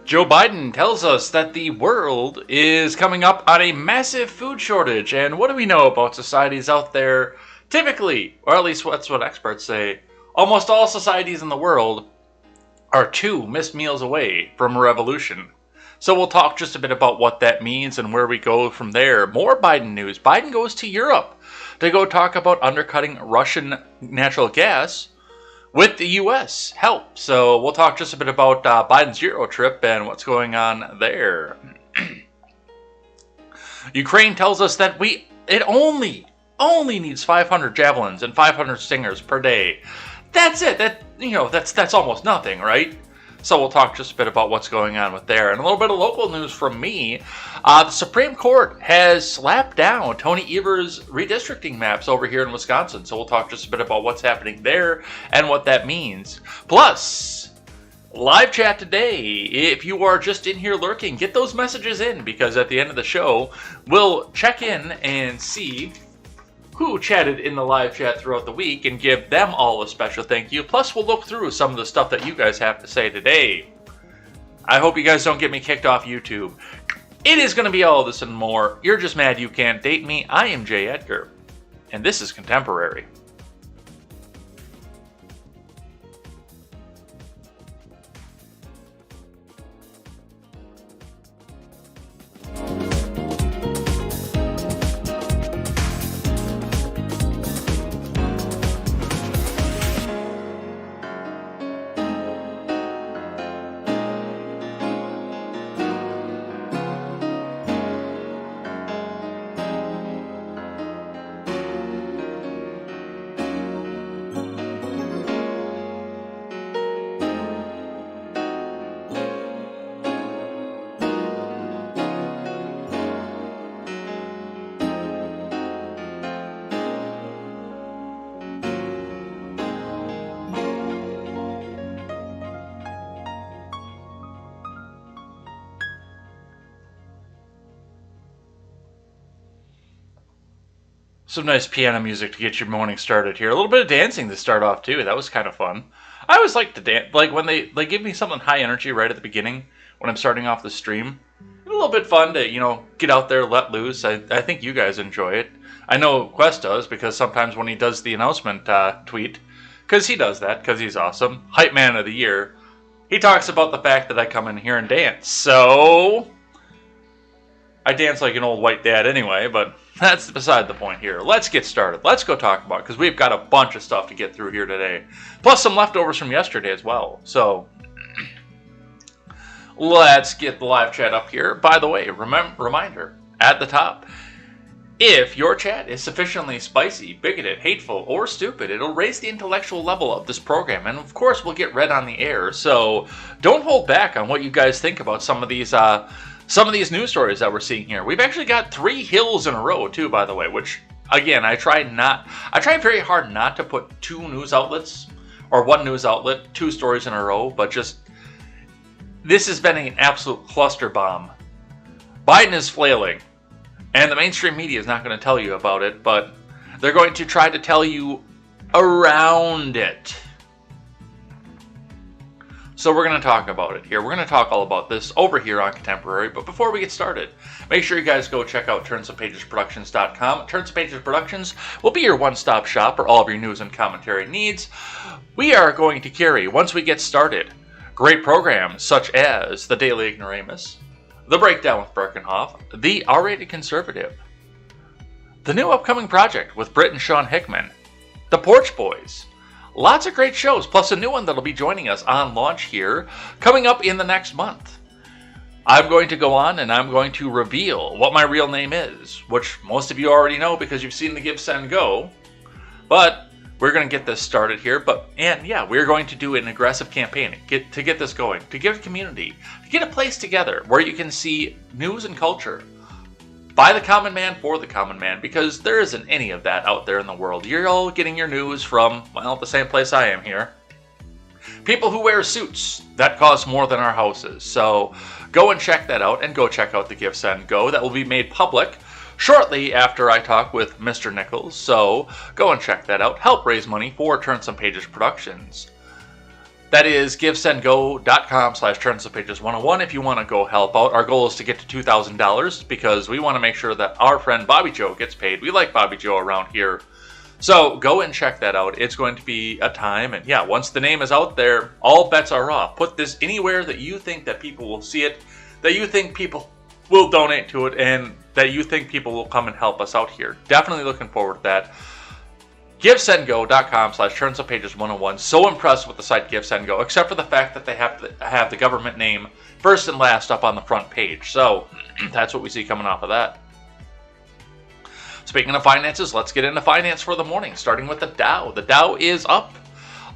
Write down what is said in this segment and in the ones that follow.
Joe Biden tells us that the world is coming up on a massive food shortage. And what do we know about societies out there? Typically, or at least that's what experts say, almost all societies in the world are 2 missed meals away from a revolution. So we'll talk just a bit about what that means and where we go from there. More Biden news. Biden goes to Europe to go talk about undercutting Russian natural gas with the U.S. help. So we'll talk just a bit about Biden's Euro trip and what's going on there. Ukraine tells us that it only needs 500 javelins and 500 stingers per day. That's it. That's almost nothing, right? So we'll talk just a bit about what's going on with there. And a little bit of local news from me. The Supreme Court has slapped down Tony Evers' redistricting maps over here in Wisconsin. So we'll talk just a bit about what's happening there and what that means. Plus, live chat today. If you are just in here lurking, get those messages in, because at the end of the show, we'll check in and see who chatted in the live chat throughout the week and give them all a special thank you. Plus, we'll look through some of the stuff that you guys have to say today. I hope you guys don't get me kicked off YouTube. It is going to be all this and more. You're just mad you can't date me. I am Jay Edgar, and this is Contemporary. Some nice piano music to get your morning started here. A little bit of dancing to start off too. That was kind of fun. I always like to dance, like when they give me something high energy right at the beginning when I'm starting off the stream. It's a little bit fun to, get out there, let loose. I think you guys enjoy it. I know Quest does, because sometimes when he does the announcement tweet, because he does that, because he's awesome, Hype Man of the Year, he talks about the fact that I come in here and dance. So I dance like an old white dad anyway, but that's beside the point here. Let's get started. Let's go talk about it, because we've got a bunch of stuff to get through here today. Plus some leftovers from yesterday as well. So let's get the live chat up here. By the way, reminder, at the top, If your chat is sufficiently spicy, bigoted, hateful, or stupid, it'll raise the intellectual level of this program, and of course we'll get read on the air. So don't hold back on what you guys think about some of these news stories that we're seeing here. We've actually got 3 hills in a row too, by the way, which again I try very hard not to put 2 news outlets or 1 news outlet, 2 stories in a row, but just this has been an absolute cluster bomb. Biden is flailing. And the mainstream media is not going to tell you about it, but they're going to try to tell you around it. So we're going to talk about it here. We're going to talk all about this over here on Contemporary. But before we get started, make sure you guys go check out turnsofpagesproductions.com. Turns of Pages Productions will be your one-stop shop for all of your news and commentary needs. We are going to carry, once we get started, great programs such as The Daily Ignoramus, The Breakdown with Birkenhoff, The R-Rated Conservative, the new upcoming project with Britt and Sean Hickman, The Porch Boys. Lots of great shows, plus a new one that'll be joining us on launch here, coming up in the next month. I'm going to go on and I'm going to reveal what my real name is, which most of you already know because you've seen the Give, Send, Go. But we're going to get this started here, we're going to do an aggressive campaign to get this going, to give a community, to get a place together where you can see news and culture by the common man for the common man, because there isn't any of that out there in the world. You're all getting your news from, well, the same place I am here. People who wear suits, that cost more than our houses. So go and check that out, and go check out the Give, Send, Go. That will be made public shortly after I talk with Mr. Nichols, so go and check that out. Help raise money for Turn Some Pages Productions. That is givesendgo.com/turnsofpages101 if you want to go help out. Our goal is to get to $2,000 because we want to make sure that our friend Bobby Joe gets paid. We like Bobby Joe around here. So go and check that out. It's going to be a time, and once the name is out there, all bets are off. Put this anywhere that you think that people will see it, that you think people will donate to it, and that you think people will come and help us out here. Definitely looking forward to that. GiveSendGo.com/turnsofpages101. So impressed with the site GiveSendGo, except for the fact that they have to have the government name first and last up on the front page. So that's what we see coming off of that. Speaking of finances, let's get into finance for the morning, starting with the Dow. The Dow is up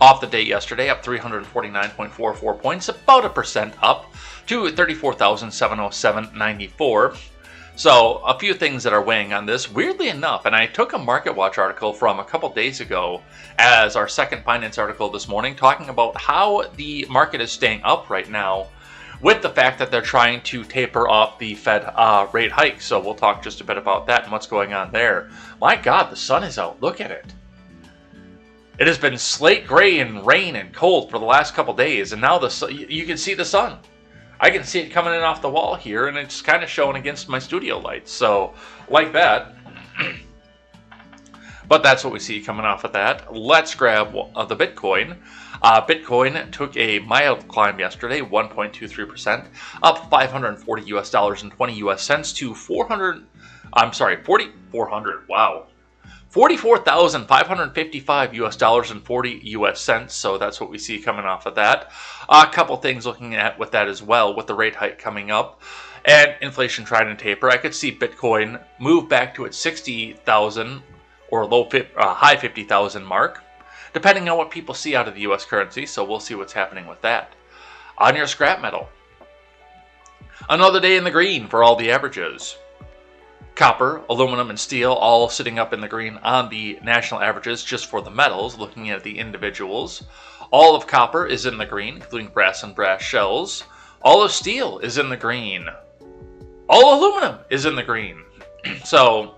off the day yesterday, up 349.44 points, about 1% up to 34,707.94. So a few things that are weighing on this, weirdly enough, and I took a Market Watch article from a couple days ago as our second finance article this morning, talking about how the market is staying up right now with the fact that they're trying to taper off the Fed rate hike. So we'll talk just a bit about that and what's going on there. My God, the sun is out. Look at it. It has been slate gray and rain and cold for the last couple days, and now you can see the sun. I can see it coming in off the wall here, and it's kind of showing against my studio lights. So, like that. But that's what we see coming off of that. Let's grab the Bitcoin. Bitcoin took a mild climb yesterday, 1.23%, up $540 and 20 US cents to 4,400. Wow. $44,555 and 40 US cents. So that's what we see coming off of that. A couple things looking at with that as well, with the rate hike coming up and inflation trying to taper. I could see Bitcoin move back to its 60,000 or high 50,000 mark, depending on what people see out of the US currency. So we'll see what's happening with that. On your scrap metal, another day in the green for all the averages. Copper, aluminum, and steel all sitting up in the green on the national averages just for the metals, looking at the individuals. All of copper is in the green, including brass and brass shells. All of steel is in the green. All aluminum is in the green. So,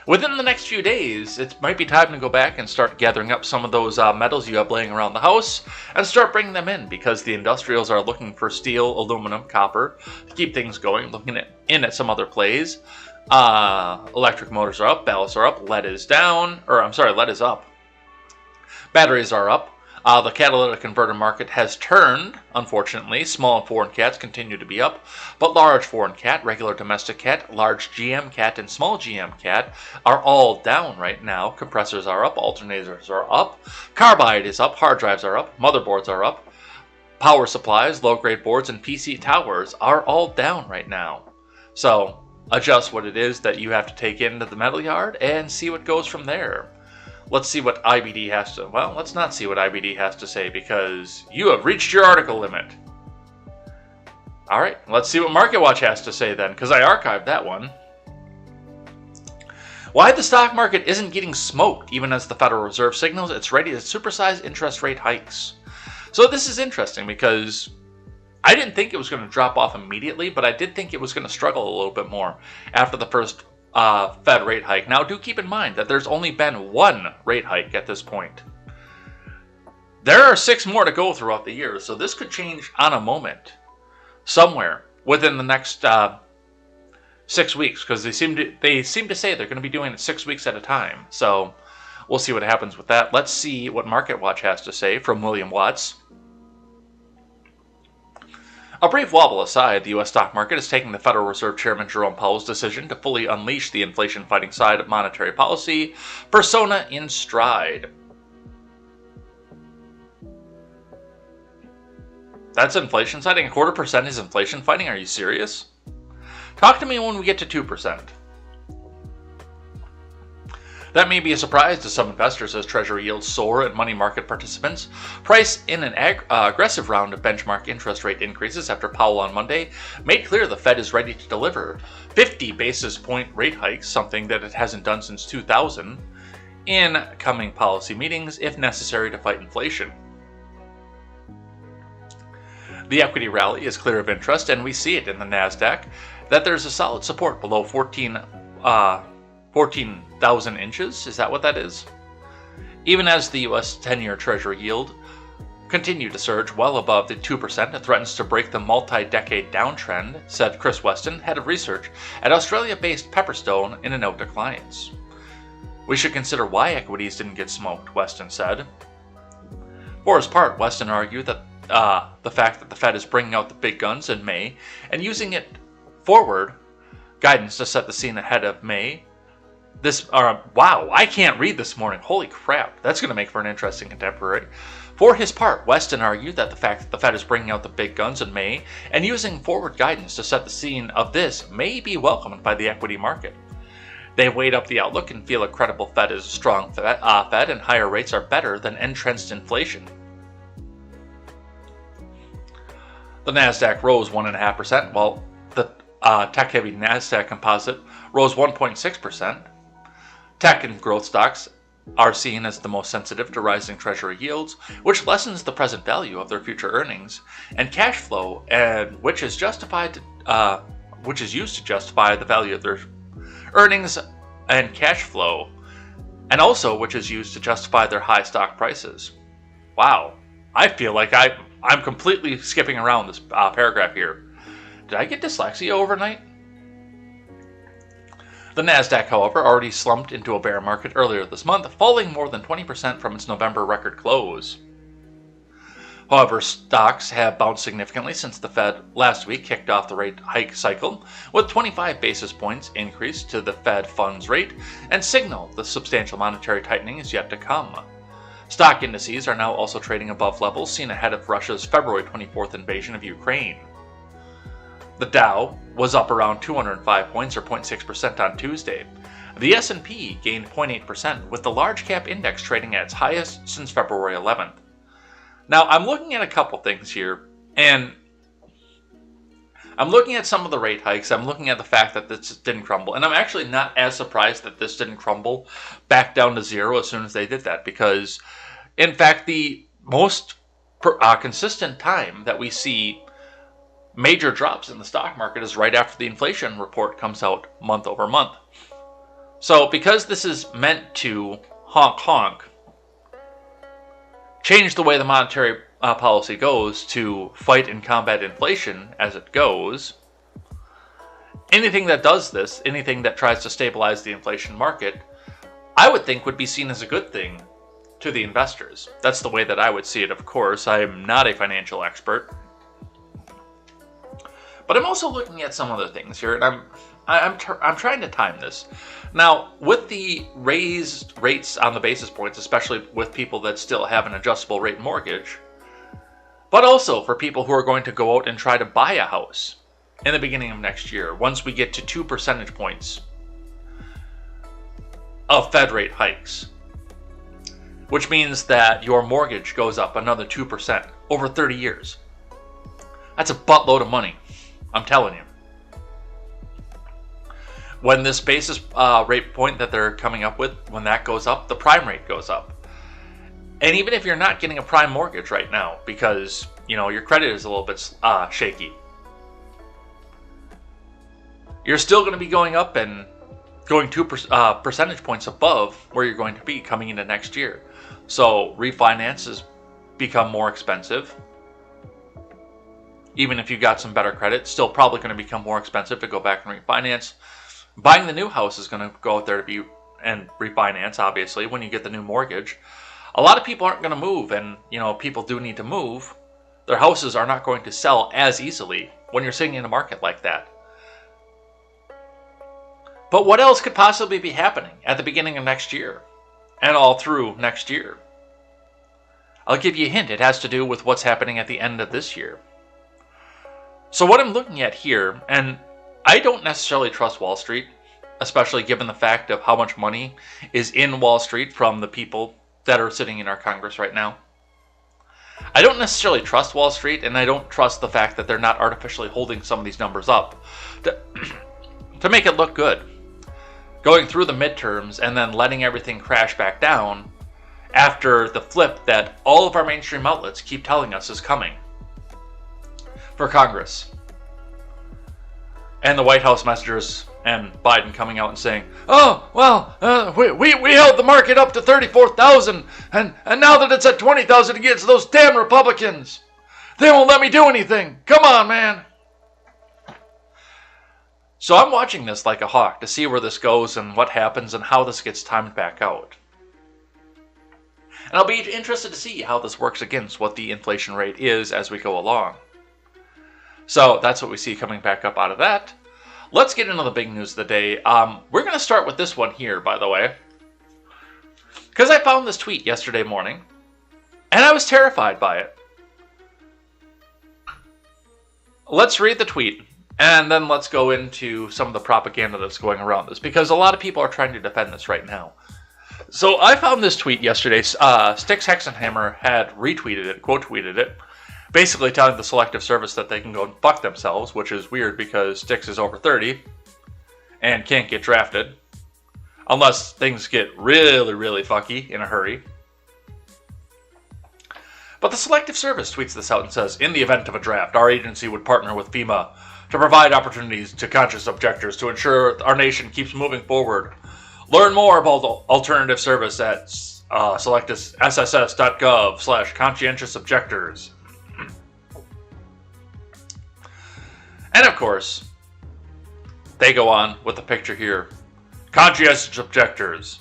within the next few days, it might be time to go back and start gathering up some of those metals you have laying around the house and start bringing them in, because the industrials are looking for steel, aluminum, copper to keep things going, looking at some other plays. Electric motors are up, ballasts are up, lead is up. Batteries are up. The catalytic converter market has turned, unfortunately. Small and foreign cats continue to be up, but large foreign cat, regular domestic cat, large GM cat, and small GM cat are all down right now. Compressors are up, alternators are up, carbide is up, hard drives are up, motherboards are up, power supplies, low-grade boards, and PC towers are all down right now. So, adjust what it is that you have to take into the metal yard and see what goes from there. Let's see what IBD has to... Well, let's not see what IBD has to say because you have reached your article limit. All right, let's see what MarketWatch has to say then, because I archived that one. Why the stock market isn't getting smoked even as the Federal Reserve signals it's ready to supersize interest rate hikes. So this is interesting because I didn't think it was going to drop off immediately, but I did think it was going to struggle a little bit more after the first Fed rate hike. Now, do keep in mind that there's only been one rate hike at this point. There are 6 more to go throughout the year, so this could change on a moment somewhere within the next 6 weeks, because they seem to say they're going to be doing it 6 weeks at a time. So we'll see what happens with that. Let's see what MarketWatch has to say from William Watts. A brief wobble aside, the U.S. stock market is taking the Federal Reserve Chairman Jerome Powell's decision to fully unleash the inflation-fighting side of monetary policy persona in stride. That's inflation fighting? 0.25% is inflation fighting? Are you serious? Talk to me when we get to 2%. That may be a surprise to some investors as Treasury yields soar and money market participants price in an aggressive round of benchmark interest rate increases after Powell on Monday made clear the Fed is ready to deliver 50 basis point rate hikes, something that it hasn't done since 2000, in coming policy meetings if necessary to fight inflation. The equity rally is clear of interest, and we see it in the NASDAQ that there's a solid support below 14,000 inches. Is that what that is? Even as the U.S. 10-year Treasury yield continued to surge well above the 2%, it threatens to break the multi-decade downtrend, said Chris Weston, head of research at Australia-based Pepperstone, in a note to clients. We should consider why equities didn't get smoked, Weston said. For his part, Weston argued that the fact that the Fed is bringing out the big guns in May and using it forward guidance to set the scene ahead of May. Wow, I can't read this morning. Holy crap, that's going to make for an interesting contemporary. For his part, Weston argued that the fact that the Fed is bringing out the big guns in May and using forward guidance to set the scene of this may be welcomed by the equity market. They weighed up the outlook and feel a credible Fed is a strong Fed and higher rates are better than entrenched inflation. The NASDAQ rose 1.5%, while the tech-heavy NASDAQ composite rose 1.6%. Tech and growth stocks are seen as the most sensitive to rising Treasury yields, which lessens the present value of their future earnings and cash flow, and which is used to justify the value of their earnings and cash flow, and also which is used to justify their high stock prices. Wow, I feel like I'm completely skipping around this paragraph here. Did I get dyslexia overnight? The NASDAQ, however, already slumped into a bear market earlier this month, falling more than 20% from its November record close. However, stocks have bounced significantly since the Fed last week kicked off the rate hike cycle, with 25 basis points increase to the Fed funds rate, and signal the substantial monetary tightening is yet to come. Stock indices are now also trading above levels seen ahead of Russia's February 24th invasion of Ukraine. The Dow was up around 205 points or 0.6% on Tuesday. The S&P gained 0.8%, with the large cap index trading at its highest since February 11th. Now, I'm looking at a couple things here, and I'm looking at some of the rate hikes. I'm looking at the fact that this didn't crumble, and I'm actually not as surprised that this didn't crumble back down to zero as soon as they did that, because, in fact, the most consistent time that we see major drops in the stock market is right after the inflation report comes out month over month. So because this is meant to honk, change the way the monetary policy goes to fight and combat inflation as it goes, anything that does this, anything that tries to stabilize the inflation market, I would think would be seen as a good thing to the investors. That's the way that I would see it, of course. I am not a financial expert. But I'm also looking at some other things here, and I'm trying to time this. Now, with the raised rates on the basis points, especially with people that still have an adjustable rate mortgage, but also for people who are going to go out and try to buy a house, in the beginning of next year, once we get to 2 percentage points of Fed rate hikes, which means that your mortgage goes up another 2% over 30 years. That's a buttload of money, I'm telling you. When this basis rate point that they're coming up with, when that goes up, the prime rate goes up. And even if you're not getting a prime mortgage right now, because your credit is a little bit shaky, you're still going to be going up and going 2 percentage points above where you're going to be coming into next year. So refinances become more expensive. Even if you got some better credit, still probably going to become more expensive to go back and refinance. Buying the new house is going to go out there to be and refinance, obviously, when you get the new mortgage. A lot of people aren't going to move, and people do need to move. Their houses are not going to sell as easily when you're sitting in a market like that. But what else could possibly be happening at the beginning of next year and all through next year? I'll give you a hint. It has to do with what's happening at the end of this year. So what I'm looking at here, and I don't necessarily trust Wall Street, especially given the fact of how much money is in Wall Street from the people that are sitting in our Congress right now. I don't necessarily trust Wall Street, and I don't trust the fact that they're not artificially holding some of these numbers up to make it look good. Going through the midterms and then letting everything crash back down after the flip that all of our mainstream outlets keep telling us is coming for Congress. And the White House messengers and Biden coming out and saying, oh, well, we held the market up to 34,000, and now that it's at 20,000 against those damn Republicans, they won't let me do anything. Come on, man. So I'm watching this like a hawk to see where this goes and what happens and how this gets timed back out. And I'll be interested to see how this works against what the inflation rate is as we go along. So that's what we see coming back up out of that. Let's get into the big news of the day. We're going to start with this one here, by the way, because I found this tweet yesterday morning, and I was terrified by it. Let's read the tweet, and then let's go into some of the propaganda that's going around this, because a lot of people are trying to defend this right now. So I found this tweet yesterday. Styx Hexenhammer had retweeted it, quote tweeted it, basically telling the Selective Service that they can go and fuck themselves, which is weird because Styx is over 30 and can't get drafted unless things get really, really fucky in a hurry. But the Selective Service tweets this out and says, in the event of a draft, our agency would partner with FEMA to provide opportunities to conscious objectors to ensure our nation keeps moving forward. Learn more about the alternative service at sss.gov/conscientious objectors. And of course, they go on with the picture here. Conscientious objectors.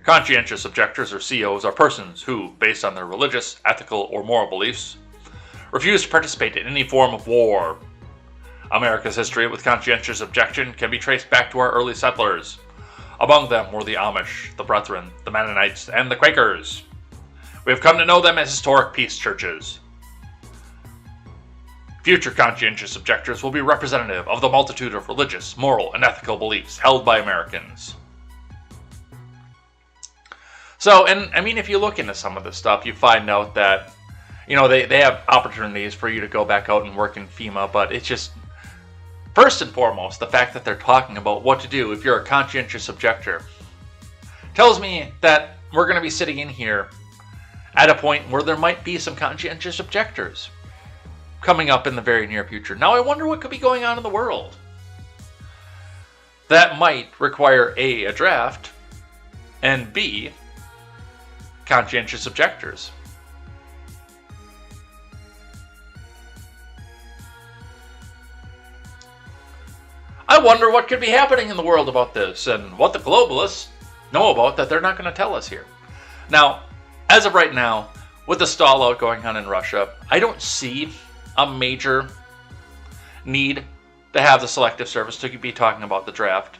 Conscientious objectors, or COs, are persons who, based on their religious, ethical, or moral beliefs, refuse to participate in any form of war. America's history with conscientious objection can be traced back to our early settlers. Among them were the Amish, the Brethren, the Mennonites, and the Quakers. We have come to know them as historic peace churches. Future conscientious objectors will be representative of the multitude of religious, moral, and ethical beliefs held by Americans. So, and I mean, if you look into some of this stuff, you find out that, they have opportunities for you to go back out and work in FEMA, but it's just, first and foremost, the fact that they're talking about what to do if you're a conscientious objector tells me that we're going to be sitting in here at a point where there might be some conscientious objectors coming up in the very near future. Now, I wonder what could be going on in the world that might require A, a draft, and B, conscientious objectors. I wonder what could be happening in the world about this and what the globalists know about that they're not going to tell us here. Now, as of right now, with the stall out going on in Russia, I don't see a major need to have the Selective Service to be talking about the draft.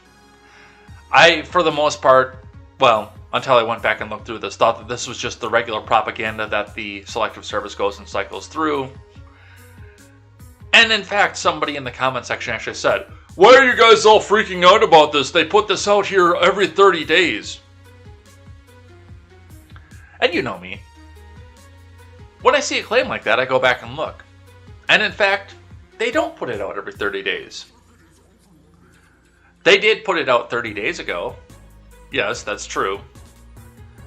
I, for the most part, well, until I went back and looked through this, thought that this was just the regular propaganda that the Selective Service goes and cycles through. And in fact, somebody in the comment section actually said, "Why are you guys all freaking out about this? They put this out here every 30 days. And you know me. When I see a claim like that, I go back and look. And in fact, they don't put it out every 30 days. They did put it out 30 days ago. Yes, that's true.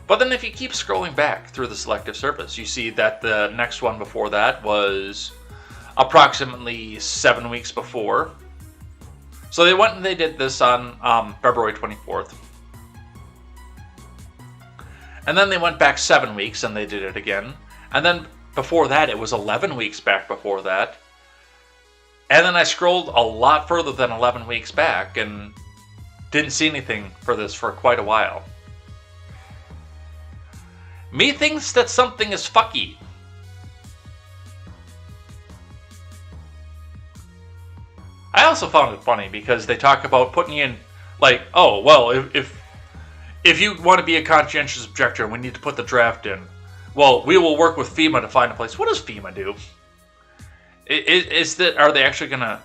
But then if you keep scrolling back through the selective service, you see that the next one before that was approximately 7 weeks before. So they went and they did this on February 24th. And then they went back 7 weeks and they did it again. And then before that, it was 11 weeks back before that. And then I scrolled a lot further than 11 weeks back and didn't see anything for this for quite a while. Me thinks that something is fucky. I also found it funny because they talk about putting in, like, oh, well, if you want to be a conscientious objector and we need to put the draft in, well, we will work with FEMA to find a place. What does FEMA do? Are they actually going to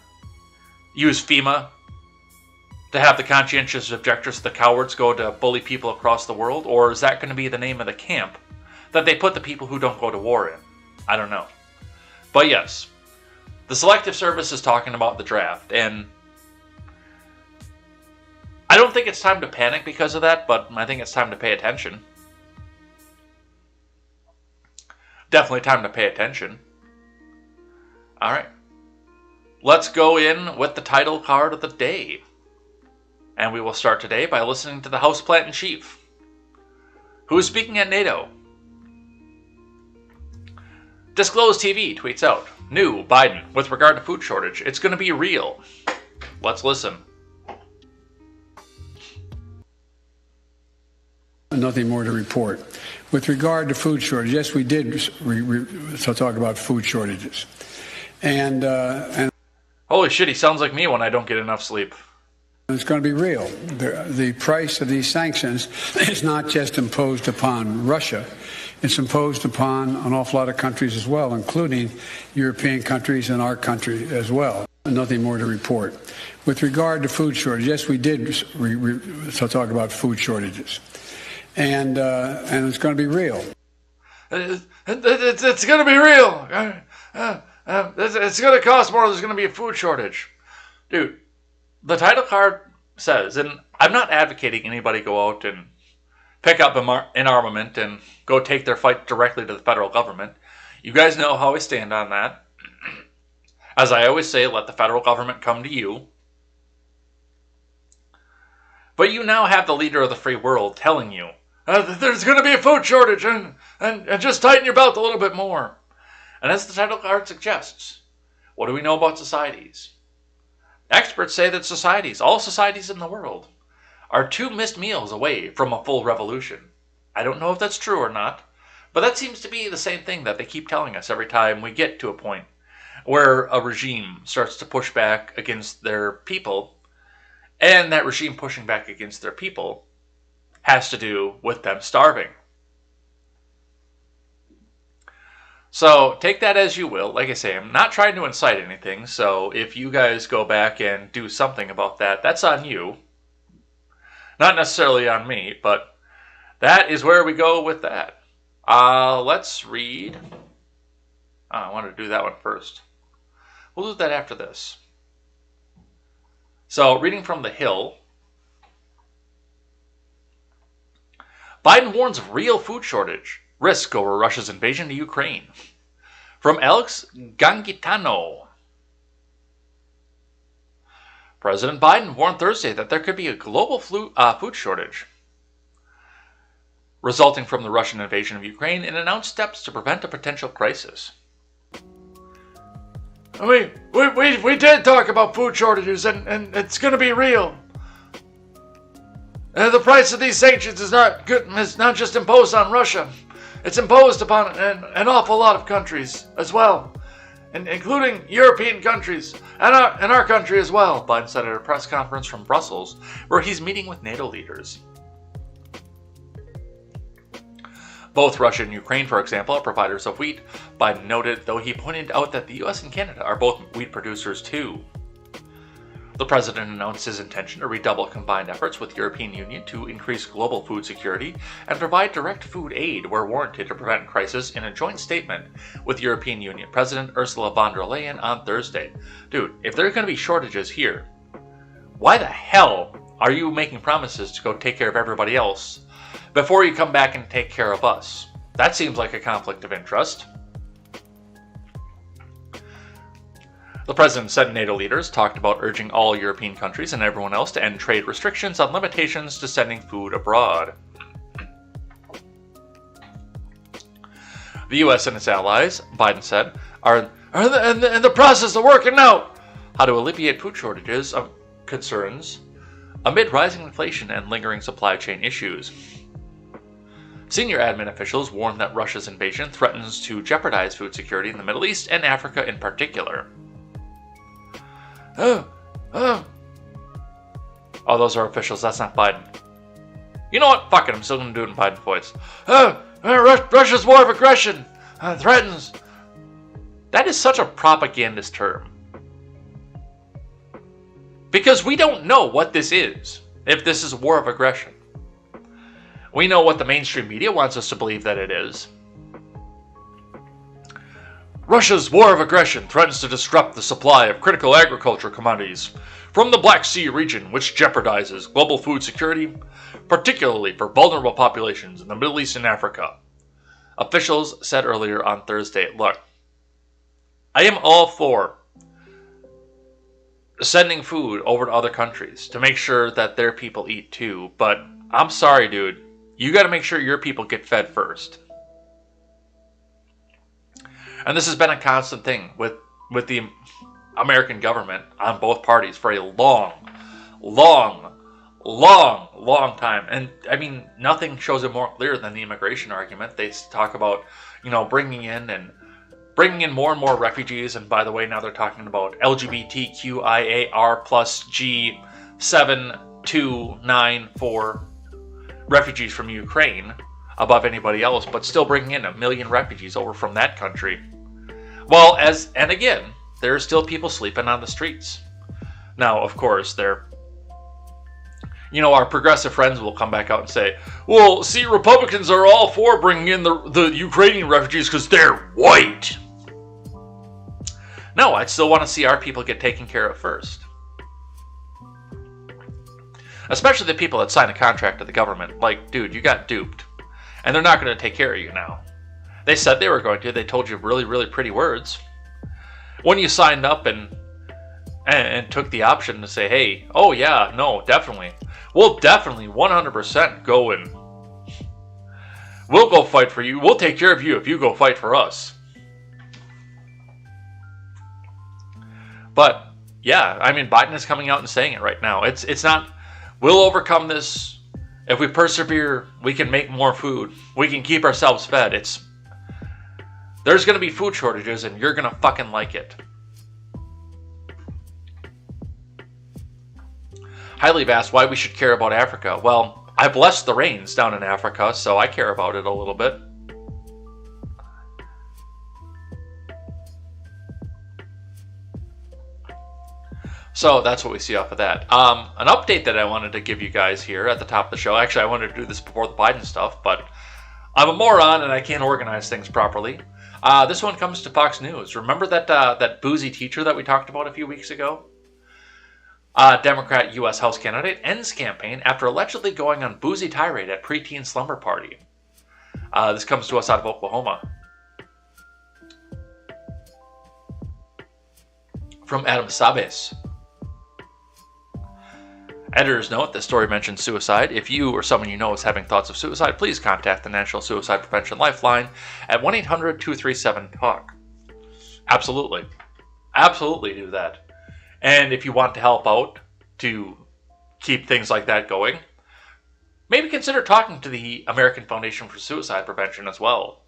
use FEMA to have the conscientious objectors, the cowards, go to bully people across the world? Or is that going to be the name of the camp that they put the people who don't go to war in? I don't know. But yes, the Selective Service is talking about the draft, and I don't think it's time to panic because of that, but I think it's time to pay attention. Definitely time to pay attention. Alright. Let's go in with the title card of the day. And we will start today by listening to the Houseplant-in-Chief, who is speaking at NATO. Disclosed TV tweets out, "New Biden with regard to food shortage. It's going to be real." Let's listen. Nothing more to report. With regard to food shortage, yes, we did talk about food shortages. And holy shit, he sounds like me when I don't get enough sleep. It's going to be real. The price of these sanctions is not just imposed upon Russia. It's imposed upon an awful lot of countries as well, including European countries and our country as well. Nothing more to report. With regard to food shortage, yes, we did talk about food shortages. And it's going to be real. It's going to be real. It's going to cost more. There's going to be a food shortage. Dude, the title card says, and I'm not advocating anybody go out and pick up an armament and go take their fight directly to the federal government. You guys know how I stand on that. As I always say, let the federal government come to you. But you now have the leader of the free world telling you, there's going to be a food shortage and just tighten your belt a little bit more. And as the title card suggests, what do we know about societies? Experts say that societies, all societies in the world, are 2 missed meals away from a full revolution. I don't know if that's true or not, but that seems to be the same thing that they keep telling us every time we get to a point where a regime starts to push back against their people, and that regime pushing back against their people has to do with them starving. So take that as you will. Like I say, I'm not trying to incite anything, so if you guys go back and do something about that, that's on you. Not necessarily on me, but that is where we go with that. Let's read. I wanted to do that one first. We'll do that after this. So, reading from The Hill. Biden warns of real food shortage. Risk over Russia's invasion to Ukraine. From Alex Gangitano. President Biden warned Thursday that there could be a global food shortage resulting from the Russian invasion of Ukraine and announced steps to prevent a potential crisis. We did talk about food shortages and it's going to be real. The price of these sanctions is not good. It's not just imposed on Russia. It's imposed upon an awful lot of countries as well, including European countries and our country as well. Biden said at a press conference from Brussels where he's meeting with NATO leaders. Both Russia and Ukraine, for example, are providers of wheat, Biden noted, though he pointed out that the US and Canada are both wheat producers too. The president announced his intention to redouble combined efforts with the European Union to increase global food security and provide direct food aid where warranted to prevent crisis in a joint statement with European Union President Ursula von der Leyen on Thursday. Dude, if there are going to be shortages here, why the hell are you making promises to go take care of everybody else before you come back and take care of us? That seems like a conflict of interest. The president said NATO leaders talked about urging all European countries and everyone else to end trade restrictions on limitations to sending food abroad. The U.S. and its allies, Biden said, are in the process of working out how to alleviate food shortages of concerns amid rising inflation and lingering supply chain issues. Senior admin officials warned that Russia's invasion threatens to jeopardize food security in the Middle East and Africa in particular. Oh, those are officials. That's not Biden. You know what? Fuck it. I'm still going to do it in Biden's voice. Russia's war of aggression threatens. That is such a propagandist term. Because we don't know what this is, if this is a war of aggression. We know what the mainstream media wants us to believe that it is. Russia's war of aggression threatens to disrupt the supply of critical agriculture commodities from the Black Sea region, which jeopardizes global food security, particularly for vulnerable populations in the Middle East and Africa. Officials said earlier on Thursday, look, I am all for sending food over to other countries to make sure that their people eat too, but I'm sorry, dude, you got to make sure your people get fed first. And this has been a constant thing with the American government on both parties for a long time. And I mean, nothing shows it more clear than the immigration argument. They talk about, bringing in more and more refugees. And by the way, now they're talking about LGBTQIAR plus G7294 refugees from Ukraine above anybody else, but still bringing in 1 million refugees over from that country. Well, and again, there are still people sleeping on the streets. Now, of course, our progressive friends will come back out and say, well, see, Republicans are all for bringing in the Ukrainian refugees because they're white. No, I still want to see our people get taken care of first. Especially the people that sign a contract to the government. Like, dude, you got duped. And they're not going to take care of you now. They said they were going to. They told you really, really pretty words. When you signed up and took the option to say, hey, oh yeah, no, definitely. We'll definitely 100% go and we'll go fight for you. We'll take care of you if you go fight for us. But yeah, I mean, Biden is coming out and saying it right now. It's not, we'll overcome this. If we persevere, we can make more food. We can keep ourselves fed. There's going to be food shortages, and you're going to fucking like it. Highly asked why we should care about Africa. Well, I blessed the rains down in Africa, so I care about it a little bit. So that's what we see off of that. An update that I wanted to give you guys here at the top of the show. Actually, I wanted to do this before the Biden stuff, but I'm a moron and I can't organize things properly. This one comes to Fox News. Remember that boozy teacher that we talked about a few weeks ago? Democrat U.S. House candidate ends campaign after allegedly going on boozy tirade at preteen slumber party. This comes to us out of Oklahoma. From Adam Sabes. Editor's note, this story mentions suicide. If you or someone you know is having thoughts of suicide, please contact the National Suicide Prevention Lifeline at 1-800-237-TALK. Absolutely. Absolutely do that. And if you want to help out to keep things like that going, maybe consider talking to the American Foundation for Suicide Prevention as well.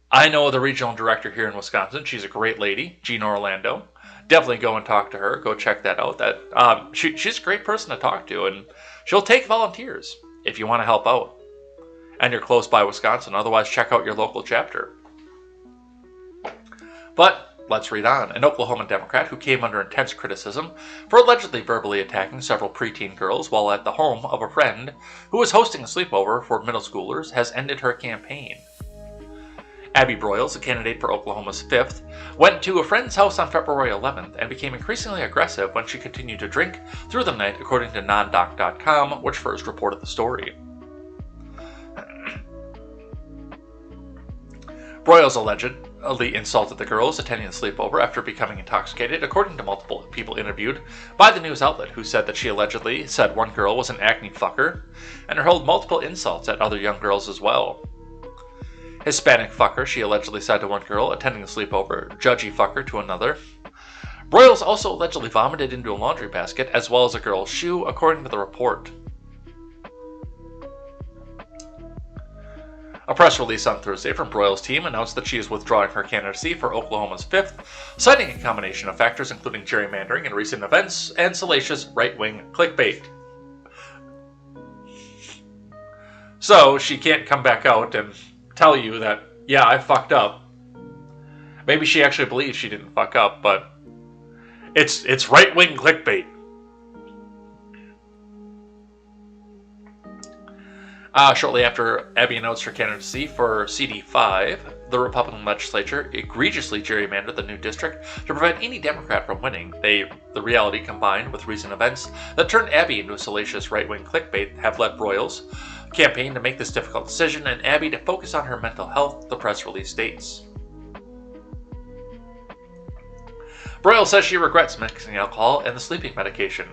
I know the regional director here in Wisconsin. She's a great lady, Gina Orlando. Definitely go and talk to her. Go check that out. She's a great person to talk to, and she'll take volunteers if you want to help out. and you're close by Wisconsin. Otherwise, check out your local chapter. But let's read on. An Oklahoma Democrat who came under intense criticism for allegedly verbally attacking several preteen girls while at the home of a friend who was hosting a sleepover for middle schoolers has ended her campaign. Abby Broyles, a candidate for Oklahoma's 5th, went to a friend's house on February 11th and became increasingly aggressive when she continued to drink through the night, according to nondoc.com, which first reported the story. Broyles allegedly insulted the girls attending the sleepover after becoming intoxicated, according to multiple people interviewed by the news outlet, who said that she allegedly said one girl was an acne fucker and hurled multiple insults at other young girls as well. Hispanic fucker, she allegedly said to one girl attending the sleepover, judgy fucker to another. Broyles also allegedly vomited into a laundry basket as well as a girl's shoe, according to the report. A press release on Thursday from Broyles' team announced that she is withdrawing her candidacy for Oklahoma's 5th, citing a combination of factors including gerrymandering in recent events and salacious right-wing clickbait. So she can't come back out and tell you that, yeah, I fucked up. Maybe she actually believes she didn't fuck up, but it's right-wing clickbait. Shortly after Abby announced her candidacy for CD5, the Republican legislature egregiously gerrymandered the new district to prevent any Democrat from winning. The reality combined with recent events that turned Abby into a salacious right-wing clickbait have led Broyles' campaign to make this difficult decision and Abby to focus on her mental health, the press release states. Broyles says she regrets mixing alcohol and the sleeping medication.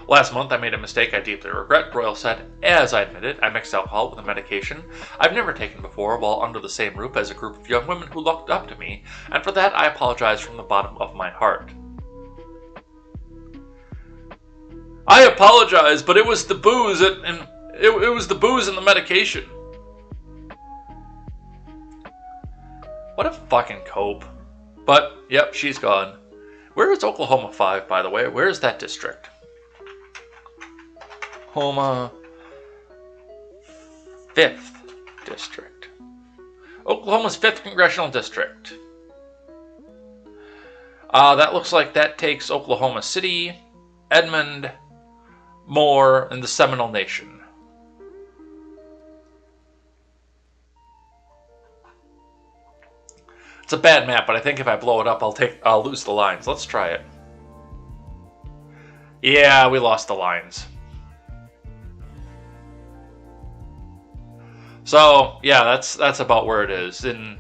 Last month, I made a mistake I deeply regret, Broyles said. As I admitted, I mixed alcohol with a medication I've never taken before while under the same roof as a group of young women who looked up to me, and for that I apologize from the bottom of my heart. I apologize, but it was the booze and it was the booze and the medication. What a fucking cope. But, yep, she's gone. Where is Oklahoma 5, by the way? Where is that district? Oklahoma 5th District. Oklahoma's 5th Congressional District. That looks like that takes Oklahoma City, Edmond, Moore, and the Seminole Nation. It's a bad map, but I think if I blow it up, I'll lose the lines. Let's try it. Yeah, we lost the lines. So, yeah, that's about where it is. In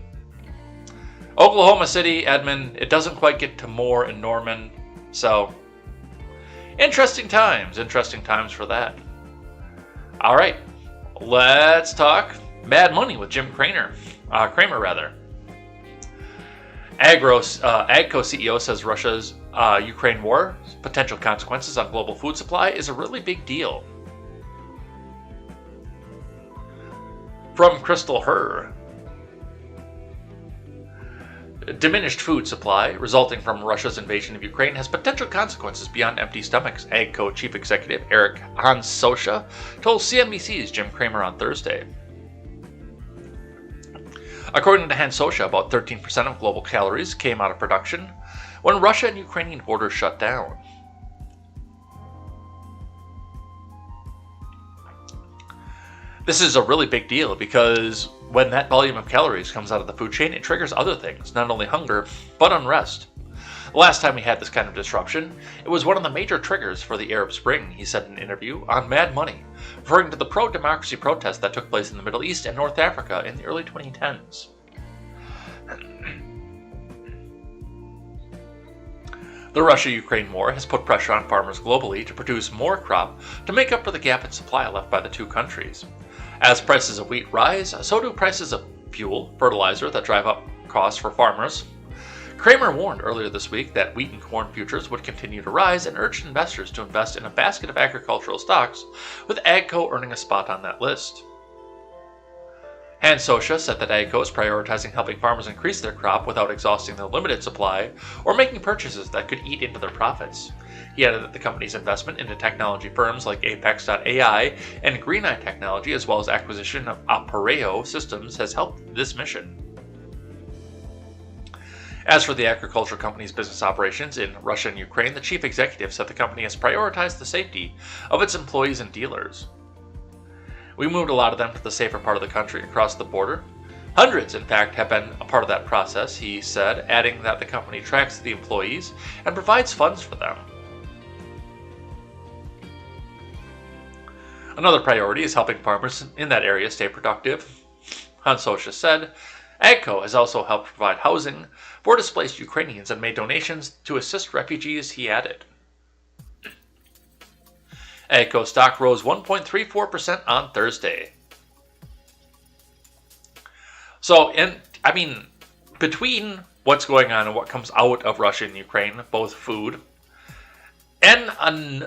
Oklahoma City, Edmond, it doesn't quite get to Moore and Norman. So, interesting times for that. All right, let's talk Mad Money with Jim Cramer. Agco CEO says Russia's Ukraine war, potential consequences on global food supply is a really big deal. From Crystal Herr. Diminished food supply resulting from Russia's invasion of Ukraine has potential consequences beyond empty stomachs, Agco Chief Executive Eric Hansosha told CNBC's Jim Cramer on Thursday. According to Hansosha, about 13% of global calories came out of production when Russia and Ukrainian borders shut down. This is a really big deal because when that volume of calories comes out of the food chain, it triggers other things, not only hunger, but unrest. The last time we had this kind of disruption, it was one of the major triggers for the Arab Spring, he said in an interview on Mad Money, referring to the pro-democracy protests that took place in the Middle East and North Africa in the early 2010s. The Russia-Ukraine war has put pressure on farmers globally to produce more crop to make up for the gap in supply left by the two countries. As prices of wheat rise, so do prices of fuel, fertilizer that drive up costs for farmers. Cramer warned earlier this week that wheat and corn futures would continue to rise and urged investors to invest in a basket of agricultural stocks, with Agco earning a spot on that list. Hans Sosha said that AGCO is prioritizing helping farmers increase their crop without exhausting their limited supply or making purchases that could eat into their profits. He added that the company's investment into technology firms like Apex.ai and GreenEye Technology, as well as acquisition of Apereo Systems, has helped this mission. As for the agriculture company's business operations in Russia and Ukraine, the chief executive said the company has prioritized the safety of its employees and dealers. We moved a lot of them to the safer part of the country across the border. Hundreds, in fact, have been a part of that process, he said, adding that the company tracks the employees and provides funds for them. Another priority is helping farmers in that area stay productive. Hans Sosha said, AGCO has also helped provide housing for displaced Ukrainians and made donations to assist refugees, he added. AGCO stock rose 1.34% on Thursday. So, between what's going on and what comes out of Russia and Ukraine, both food and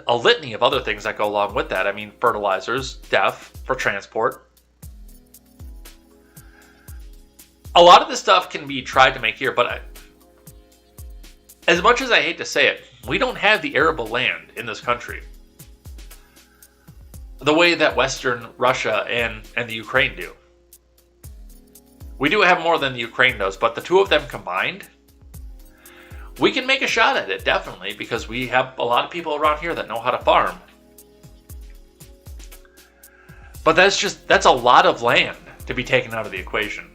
a litany of other things that go along with that. Fertilizers, DEF for transport. A lot of this stuff can be tried to make here, but as much as I hate to say it, we don't have the arable land in this country the way that Western Russia and the Ukraine do. We do have more than the Ukraine does, but the two of them combined, we can make a shot at it, definitely, because we have a lot of people around here that know how to farm. But that's a lot of land to be taken out of the equation.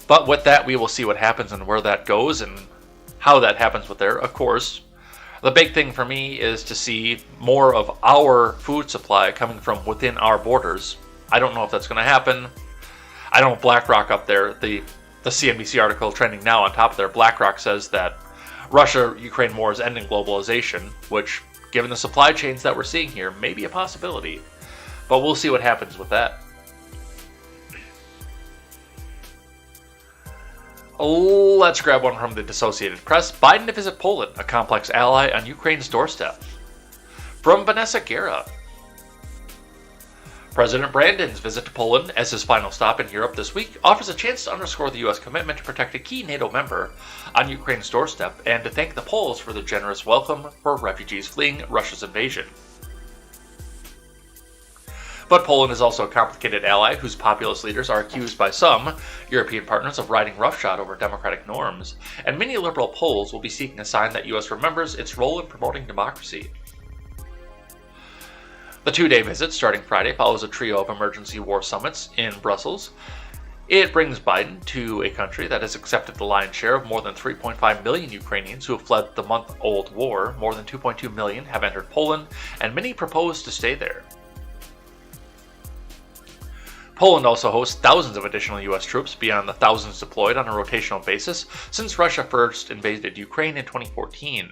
But with that, we will see what happens and where that goes and how that happens with there. Of course, the big thing for me is to see more of our food supply coming from within our borders. I don't know if that's going to happen. I know BlackRock up there, the CNBC article trending now on top of there, BlackRock says that Russia-Ukraine war is ending globalization, which, given the supply chains that we're seeing here, may be a possibility. But we'll see what happens with that. Let's grab one from the Associated Press. Biden to visit Poland, a complex ally on Ukraine's doorstep. From Vanessa Guerra. President Brandon's visit to Poland as his final stop in Europe this week offers a chance to underscore the U.S. commitment to protect a key NATO member on Ukraine's doorstep and to thank the Poles for their generous welcome for refugees fleeing Russia's invasion. But Poland is also a complicated ally whose populist leaders are accused by some European partners of riding roughshod over democratic norms, and many liberal Poles will be seeking a sign that U.S. remembers its role in promoting democracy. The two-day visit, starting Friday, follows a trio of emergency war summits in Brussels. It brings Biden to a country that has accepted the lion's share of more than 3.5 million Ukrainians who have fled the month-old war. More than 2.2 million have entered Poland, and many propose to stay there. Poland also hosts thousands of additional U.S. troops beyond the thousands deployed on a rotational basis since Russia first invaded Ukraine in 2014.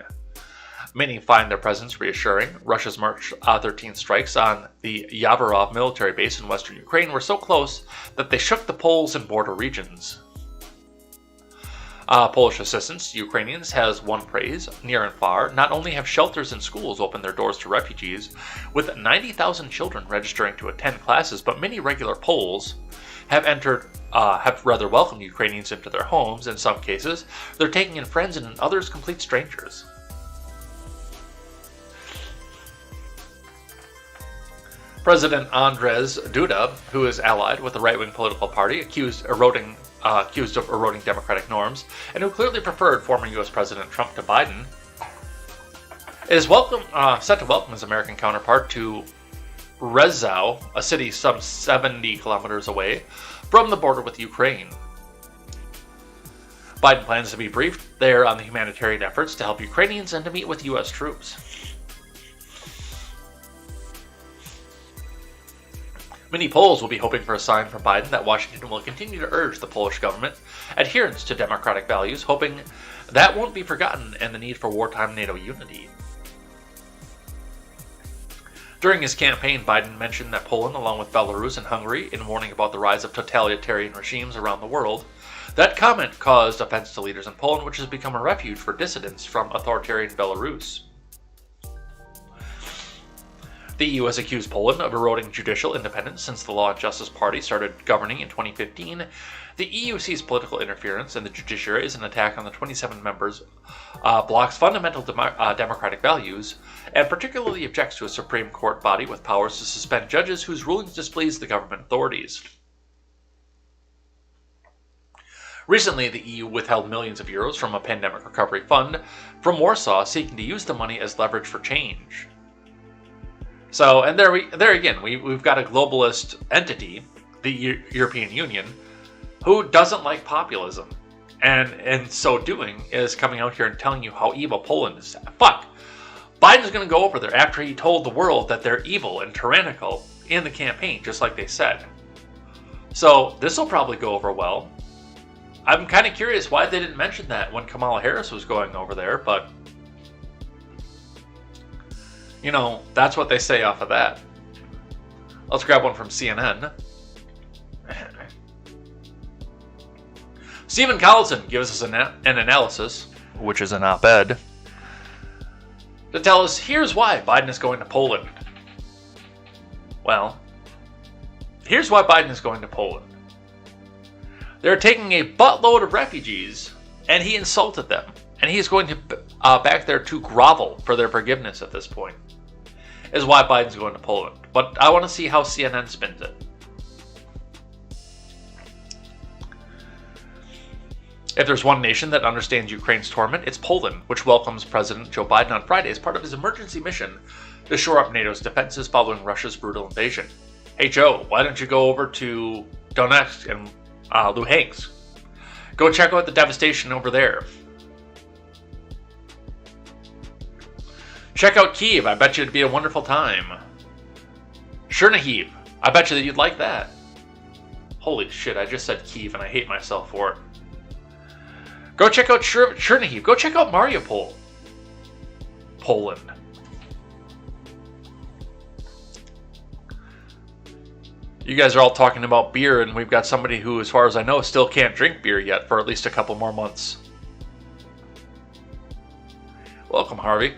Many find their presence reassuring. Russia's March 13th strikes on the Yavorov military base in western Ukraine were so close that they shook the Poles in border regions. Polish assistance to Ukrainians has won praise near and far. Not only have shelters and schools opened their doors to refugees, with 90,000 children registering to attend classes, but many regular Poles have rather welcomed Ukrainians into their homes. In some cases, they're taking in friends and in others, complete strangers. President Andrzej Duda, who is allied with the right-wing political party accused of eroding democratic norms, and who clearly preferred former U.S. President Trump to Biden, is set to welcome his American counterpart to Rzeszów, a city some 70 kilometers away from the border with Ukraine. Biden plans to be briefed there on the humanitarian efforts to help Ukrainians and to meet with U.S. troops. Many Poles will be hoping for a sign from Biden that Washington will continue to urge the Polish government adherence to democratic values, hoping that won't be forgotten and the need for wartime NATO unity. During his campaign, Biden mentioned that Poland, along with Belarus and Hungary, in warning about the rise of totalitarian regimes around the world. That comment caused offense to leaders in Poland, which has become a refuge for dissidents from authoritarian Belarus. The EU has accused Poland of eroding judicial independence since the Law and Justice Party started governing in 2015. The EU sees political interference in the judiciary as an attack on the 27 members bloc's fundamental democratic values, and particularly objects to a Supreme Court body with powers to suspend judges whose rulings displease the government authorities. Recently, the EU withheld millions of euros from a pandemic recovery fund from Warsaw, seeking to use the money as leverage for change. So, and there again, we've got a globalist entity, the European Union, who doesn't like populism, and in so doing is coming out here and telling you how evil Poland is. Fuck! Biden's going to go over there after he told the world that they're evil and tyrannical in the campaign, just like they said. So, this will probably go over well. I'm kind of curious why they didn't mention that when Kamala Harris was going over there, but you know, that's what they say off of that. Let's grab one from CNN. Stephen Collison gives us an analysis, which is an op-ed, to tell us here's why Biden is going to Poland. Well, here's why Biden is going to Poland. They're taking a buttload of refugees, and he insulted them. And he is going to back there to grovel for their forgiveness at this point. Is why Biden's going to Poland. But I want to see how CNN spins it. If there's one nation that understands Ukraine's torment, it's Poland, which welcomes President Joe Biden on Friday as part of his emergency mission to shore up NATO's defenses following Russia's brutal invasion. Hey Joe, why don't you go over to Donetsk and Luhansk? Go check out the devastation over there. Check out Kyiv, I bet you it'd be a wonderful time. Chernihiv, I bet you that you'd like that. Holy shit, I just said Kyiv and I hate myself for it. Go check out Chernihiv, go check out Mariupol. Poland. You guys are all talking about beer, and we've got somebody who, as far as I know, still can't drink beer yet for at least a couple more months. Welcome, Harvey.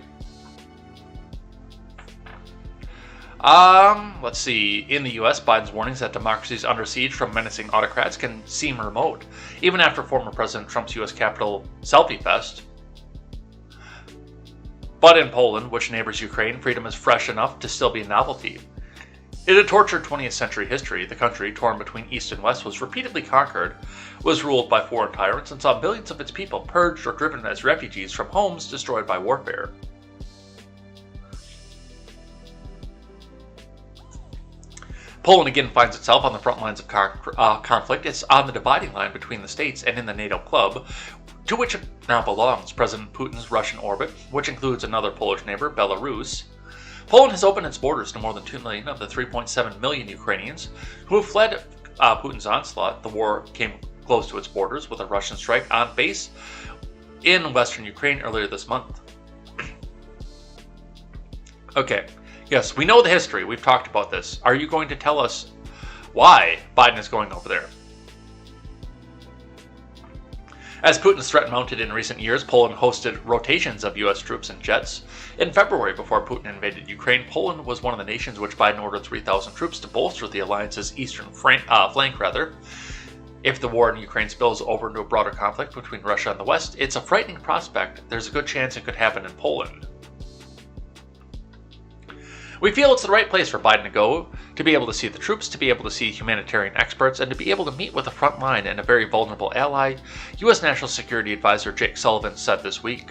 Let's see. In the U.S., Biden's warnings that democracies under siege from menacing autocrats can seem remote, even after former President Trump's U.S. Capitol selfie fest. But in Poland, which neighbors Ukraine, freedom is fresh enough to still be a novelty. In a tortured 20th century history, the country, torn between East and West, was repeatedly conquered, was ruled by foreign tyrants, and saw millions of its people purged or driven as refugees from homes destroyed by warfare. Poland again finds itself on the front lines of conflict. It's on the dividing line between the states and in the NATO club, to which it now belongs, President Putin's Russian orbit, which includes another Polish neighbor, Belarus. Poland has opened its borders to more than 2 million of the 3.7 million Ukrainians who have fled Putin's onslaught. The war came close to its borders with a Russian strike on base in western Ukraine earlier this month. Okay. Yes, we know the history. We've talked about this. Are you going to tell us why Biden is going over there? As Putin's threat mounted in recent years, Poland hosted rotations of U.S. troops and jets. In February, before Putin invaded Ukraine, Poland was one of the nations which Biden ordered 3,000 troops to bolster the alliance's eastern flank. If the war in Ukraine spills over into a broader conflict between Russia and the West, it's a frightening prospect. There's a good chance it could happen in Poland. We feel it's the right place for Biden to go, to be able to see the troops, to be able to see humanitarian experts, and to be able to meet with the front line and a very vulnerable ally, U.S. National Security Advisor Jake Sullivan said this week.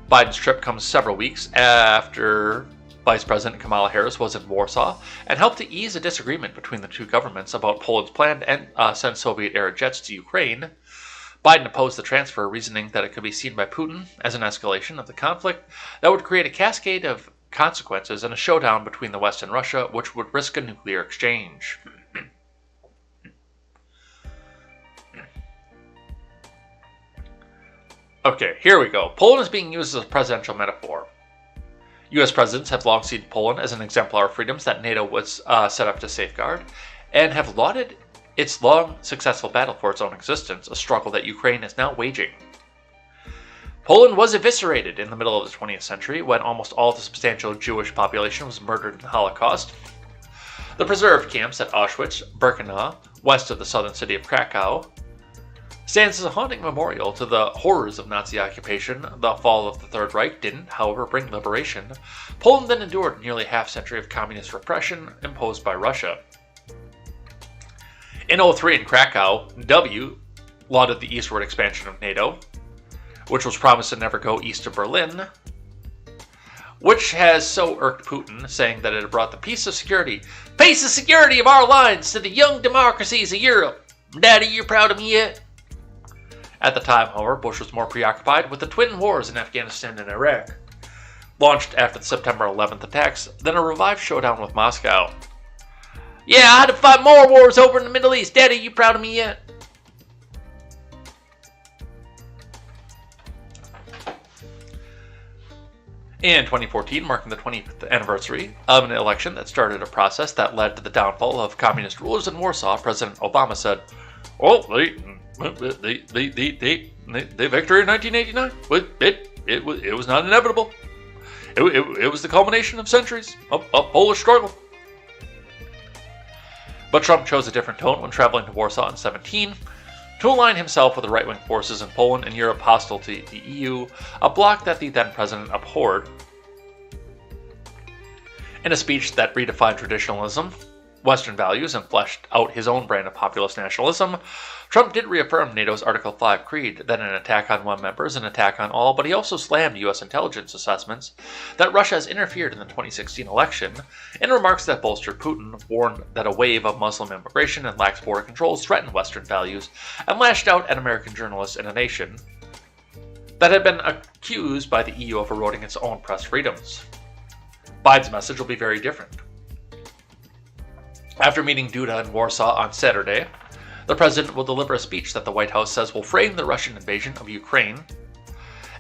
Biden's trip comes several weeks after Vice President Kamala Harris was in Warsaw and helped to ease a disagreement between the two governments about Poland's plan to send Soviet-era jets to Ukraine. Biden opposed the transfer, reasoning that it could be seen by Putin as an escalation of the conflict that would create a cascade of consequences and a showdown between the West and Russia, which would risk a nuclear exchange. Okay, here we go. Poland is being used as a presidential metaphor. U.S. presidents have long seen Poland as an exemplar of freedoms that NATO was set up to safeguard, and have lauded its long, successful battle for its own existence, a struggle that Ukraine is now waging. Poland was eviscerated in the middle of the 20th century when almost all the substantial Jewish population was murdered in the Holocaust. The preserved camps at Auschwitz, Birkenau, west of the southern city of Krakow, stands as a haunting memorial to the horrors of Nazi occupation. The fall of the Third Reich didn't, however, bring liberation. Poland then endured nearly half century of communist repression imposed by Russia. In 2003 in Krakow, W lauded the eastward expansion of NATO, which was promised to never go east of Berlin, which has so irked Putin, saying that it had brought the peace of security of our lines to the young democracies of Europe. Daddy, you're proud of me yet? At the time, however, Bush was more preoccupied with the twin wars in Afghanistan and Iraq, launched after the September 11th attacks, than a revived showdown with Moscow. Yeah, I had to fight more wars over in the Middle East. Daddy, you proud of me yet? In 2014, marking the 20th anniversary of an election that started a process that led to the downfall of communist rulers in Warsaw, President Obama said, "Oh, the victory in 1989, it was not inevitable. It was the culmination of centuries of Polish struggle." But Trump chose a different tone when traveling to Warsaw in 2017 to align himself with the right-wing forces in Poland and Europe hostile to the EU, a bloc that the then president abhorred. In a speech that redefined traditionalism, Western values, and fleshed out his own brand of populist nationalism, Trump did reaffirm NATO's Article 5 creed that an attack on one member is an attack on all, but he also slammed U.S. intelligence assessments that Russia has interfered in the 2016 election, in remarks that bolstered Putin, warned that a wave of Muslim immigration and lax border controls threatened Western values, and lashed out at American journalists in a nation that had been accused by the EU of eroding its own press freedoms. Biden's message will be very different. After meeting Duda in Warsaw on Saturday, the president will deliver a speech that the White House says will frame the Russian invasion of Ukraine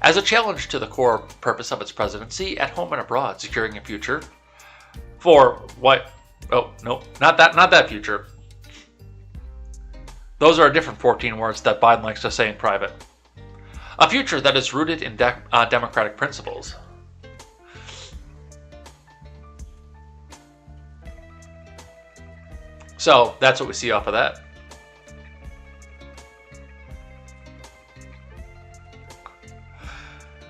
as a challenge to the core purpose of its presidency at home and abroad, securing a future for what? Oh, no, not that future. Those are different 14 words that Biden likes to say in private. A future that is rooted in democratic principles. So that's what we see off of that.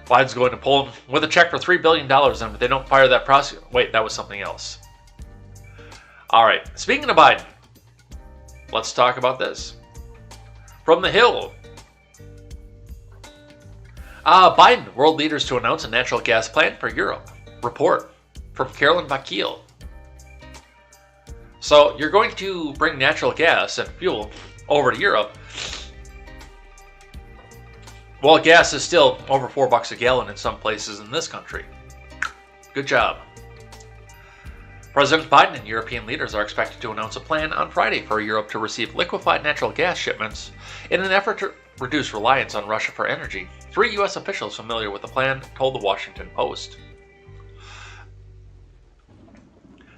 Biden's going to Poland with a check for $3 billion, and if they don't fire that prosecutor... Wait, that was something else. Alright, speaking of Biden, let's talk about this. From the Hill. Biden, world leaders to announce a natural gas plant for Europe. Report from Carolyn Vakil. So you're going to bring natural gas and fuel over to Europe. Well, gas is still over $4 a gallon in some places in this country. Good job. President Biden and European leaders are expected to announce a plan on Friday for Europe to receive liquefied natural gas shipments in an effort to reduce reliance on Russia for energy. 3 U.S. officials familiar with the plan told the Washington Post.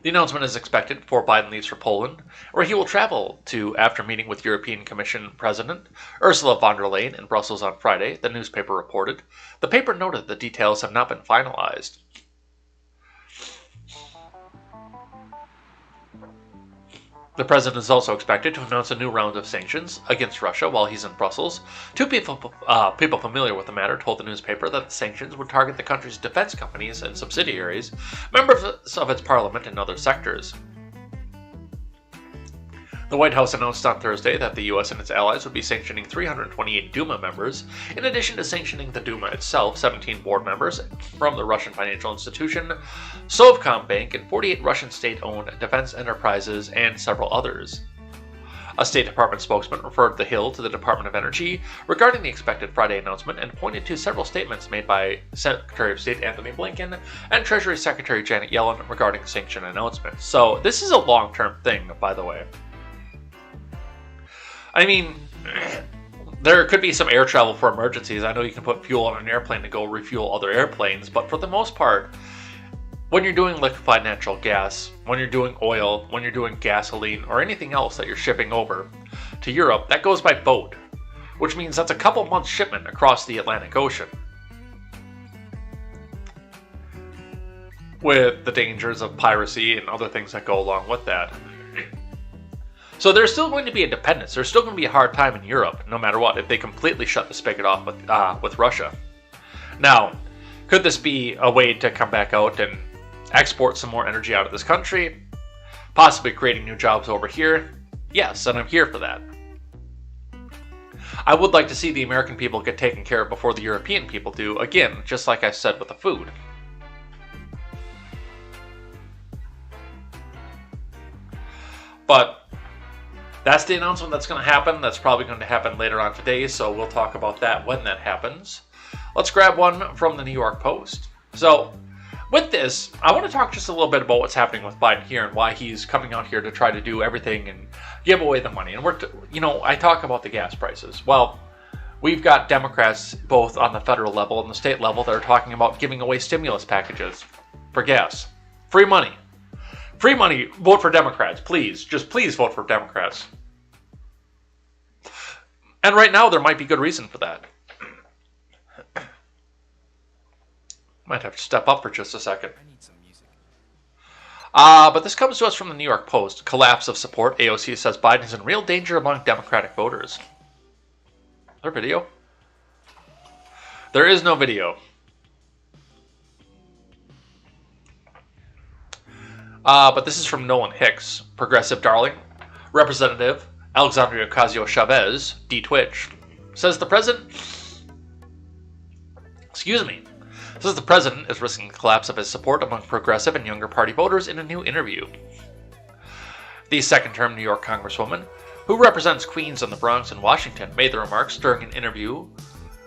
The announcement is expected before Biden leaves for Poland, where he will travel to after meeting with European Commission President Ursula von der Leyen in Brussels on Friday, the newspaper reported. The paper noted the details have not been finalized. The president is also expected to announce a new round of sanctions against Russia while he's in Brussels. 2 people familiar with the matter told the newspaper that the sanctions would target the country's defense companies and subsidiaries, members of its parliament, and other sectors. The White House announced on Thursday that the U.S. and its allies would be sanctioning 328 Duma members, in addition to sanctioning the Duma itself, 17 board members from the Russian financial institution Sovcombank, and 48 Russian state-owned defense enterprises, and several others. A State Department spokesman referred The Hill to the Department of Energy regarding the expected Friday announcement and pointed to several statements made by Secretary of State Anthony Blinken and Treasury Secretary Janet Yellen regarding sanction announcements. So this is a long-term thing, by the way. I mean, there could be some air travel for emergencies. I know you can put fuel on an airplane to go refuel other airplanes, but for the most part, when you're doing liquefied natural gas, when you're doing oil, when you're doing gasoline, or anything else that you're shipping over to Europe, that goes by boat, which means that's a couple months shipment across the Atlantic Ocean. with the dangers of piracy and other things that go along with that. So there's still going to be a dependence. There's still going to be a hard time in Europe, no matter what, if they completely shut the spigot off with Russia. Now, could this be a way to come back out and export some more energy out of this country? Possibly creating new jobs over here? Yes, and I'm here for that. I would like to see the American people get taken care of before the European people do, again, just like I said with the food. But that's the announcement that's going to happen. That's probably going to happen later on today, so we'll talk about that when that happens. Let's grab one from the New York Post. So, with this, I want to talk just a little bit about what's happening with Biden here and why he's coming out here to try to do everything and give away the money. And I talk about the gas prices. Well, we've got Democrats both on the federal level and the state level that are talking about giving away stimulus packages for gas. Free money. Free money. Vote for Democrats, please. Just please vote for Democrats. And right now, there might be good reason for that. Might have to step up for just a second. I need some music. But this comes to us from the New York Post. Collapse of support. AOC says Biden is in real danger among Democratic voters. Is there video? There is no video. But this is from Nolan Hicks, progressive darling. Representative Alexandria Ocasio-Chavez, D-Twitch, says the president... says the president is risking the collapse of his support among progressive and younger party voters in a new interview. The second-term New York Congresswoman, who represents Queens and the Bronx and Washington, made the remarks during an interview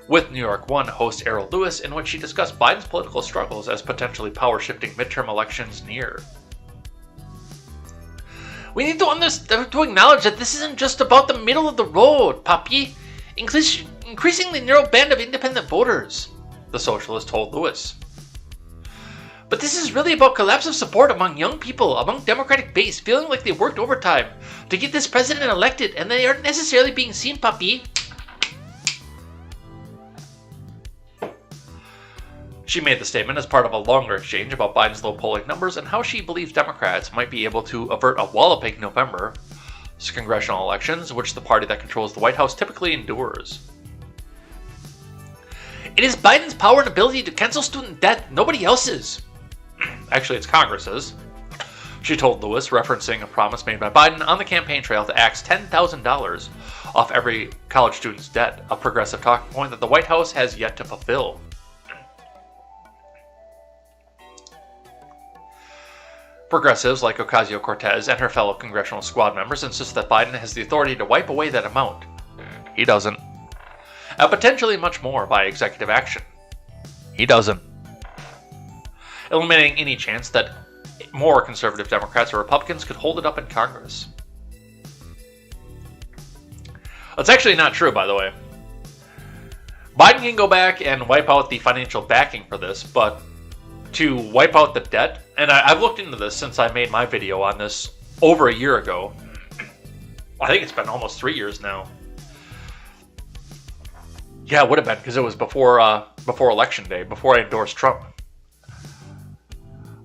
with New York One host Errol Lewis, in which she discussed Biden's political struggles as potentially power-shifting midterm elections near. We need to acknowledge that this isn't just about the middle of the road, Papi. Increasingly narrow band of independent voters, the socialist told Lewis. But this is really about collapse of support among young people, among Democratic base, feeling like they worked overtime to get this president elected, and they aren't necessarily being seen, Papi. She made the statement as part of a longer exchange about Biden's low polling numbers and how she believes Democrats might be able to avert a walloping November congressional elections, which the party that controls the White House typically endures. It is Biden's power and ability to cancel student debt, nobody else's. Actually, it's Congress's, she told Lewis, referencing a promise made by Biden on the campaign trail to axe $10,000 off every college student's debt, a progressive talking point that the White House has yet to fulfill. Progressives like Ocasio-Cortez and her fellow congressional squad members insist that Biden has the authority to wipe away that amount. He doesn't. And potentially much more by executive action. He doesn't. Eliminating any chance that more conservative Democrats or Republicans could hold it up in Congress. That's actually not true, by the way. Biden can go back and wipe out the financial backing for this, but to wipe out the debt, and I've looked into this since I made my video on this over a year ago. I think it's been almost 3 years now. Yeah, it would have been, because it was before Election Day, before I endorsed Trump.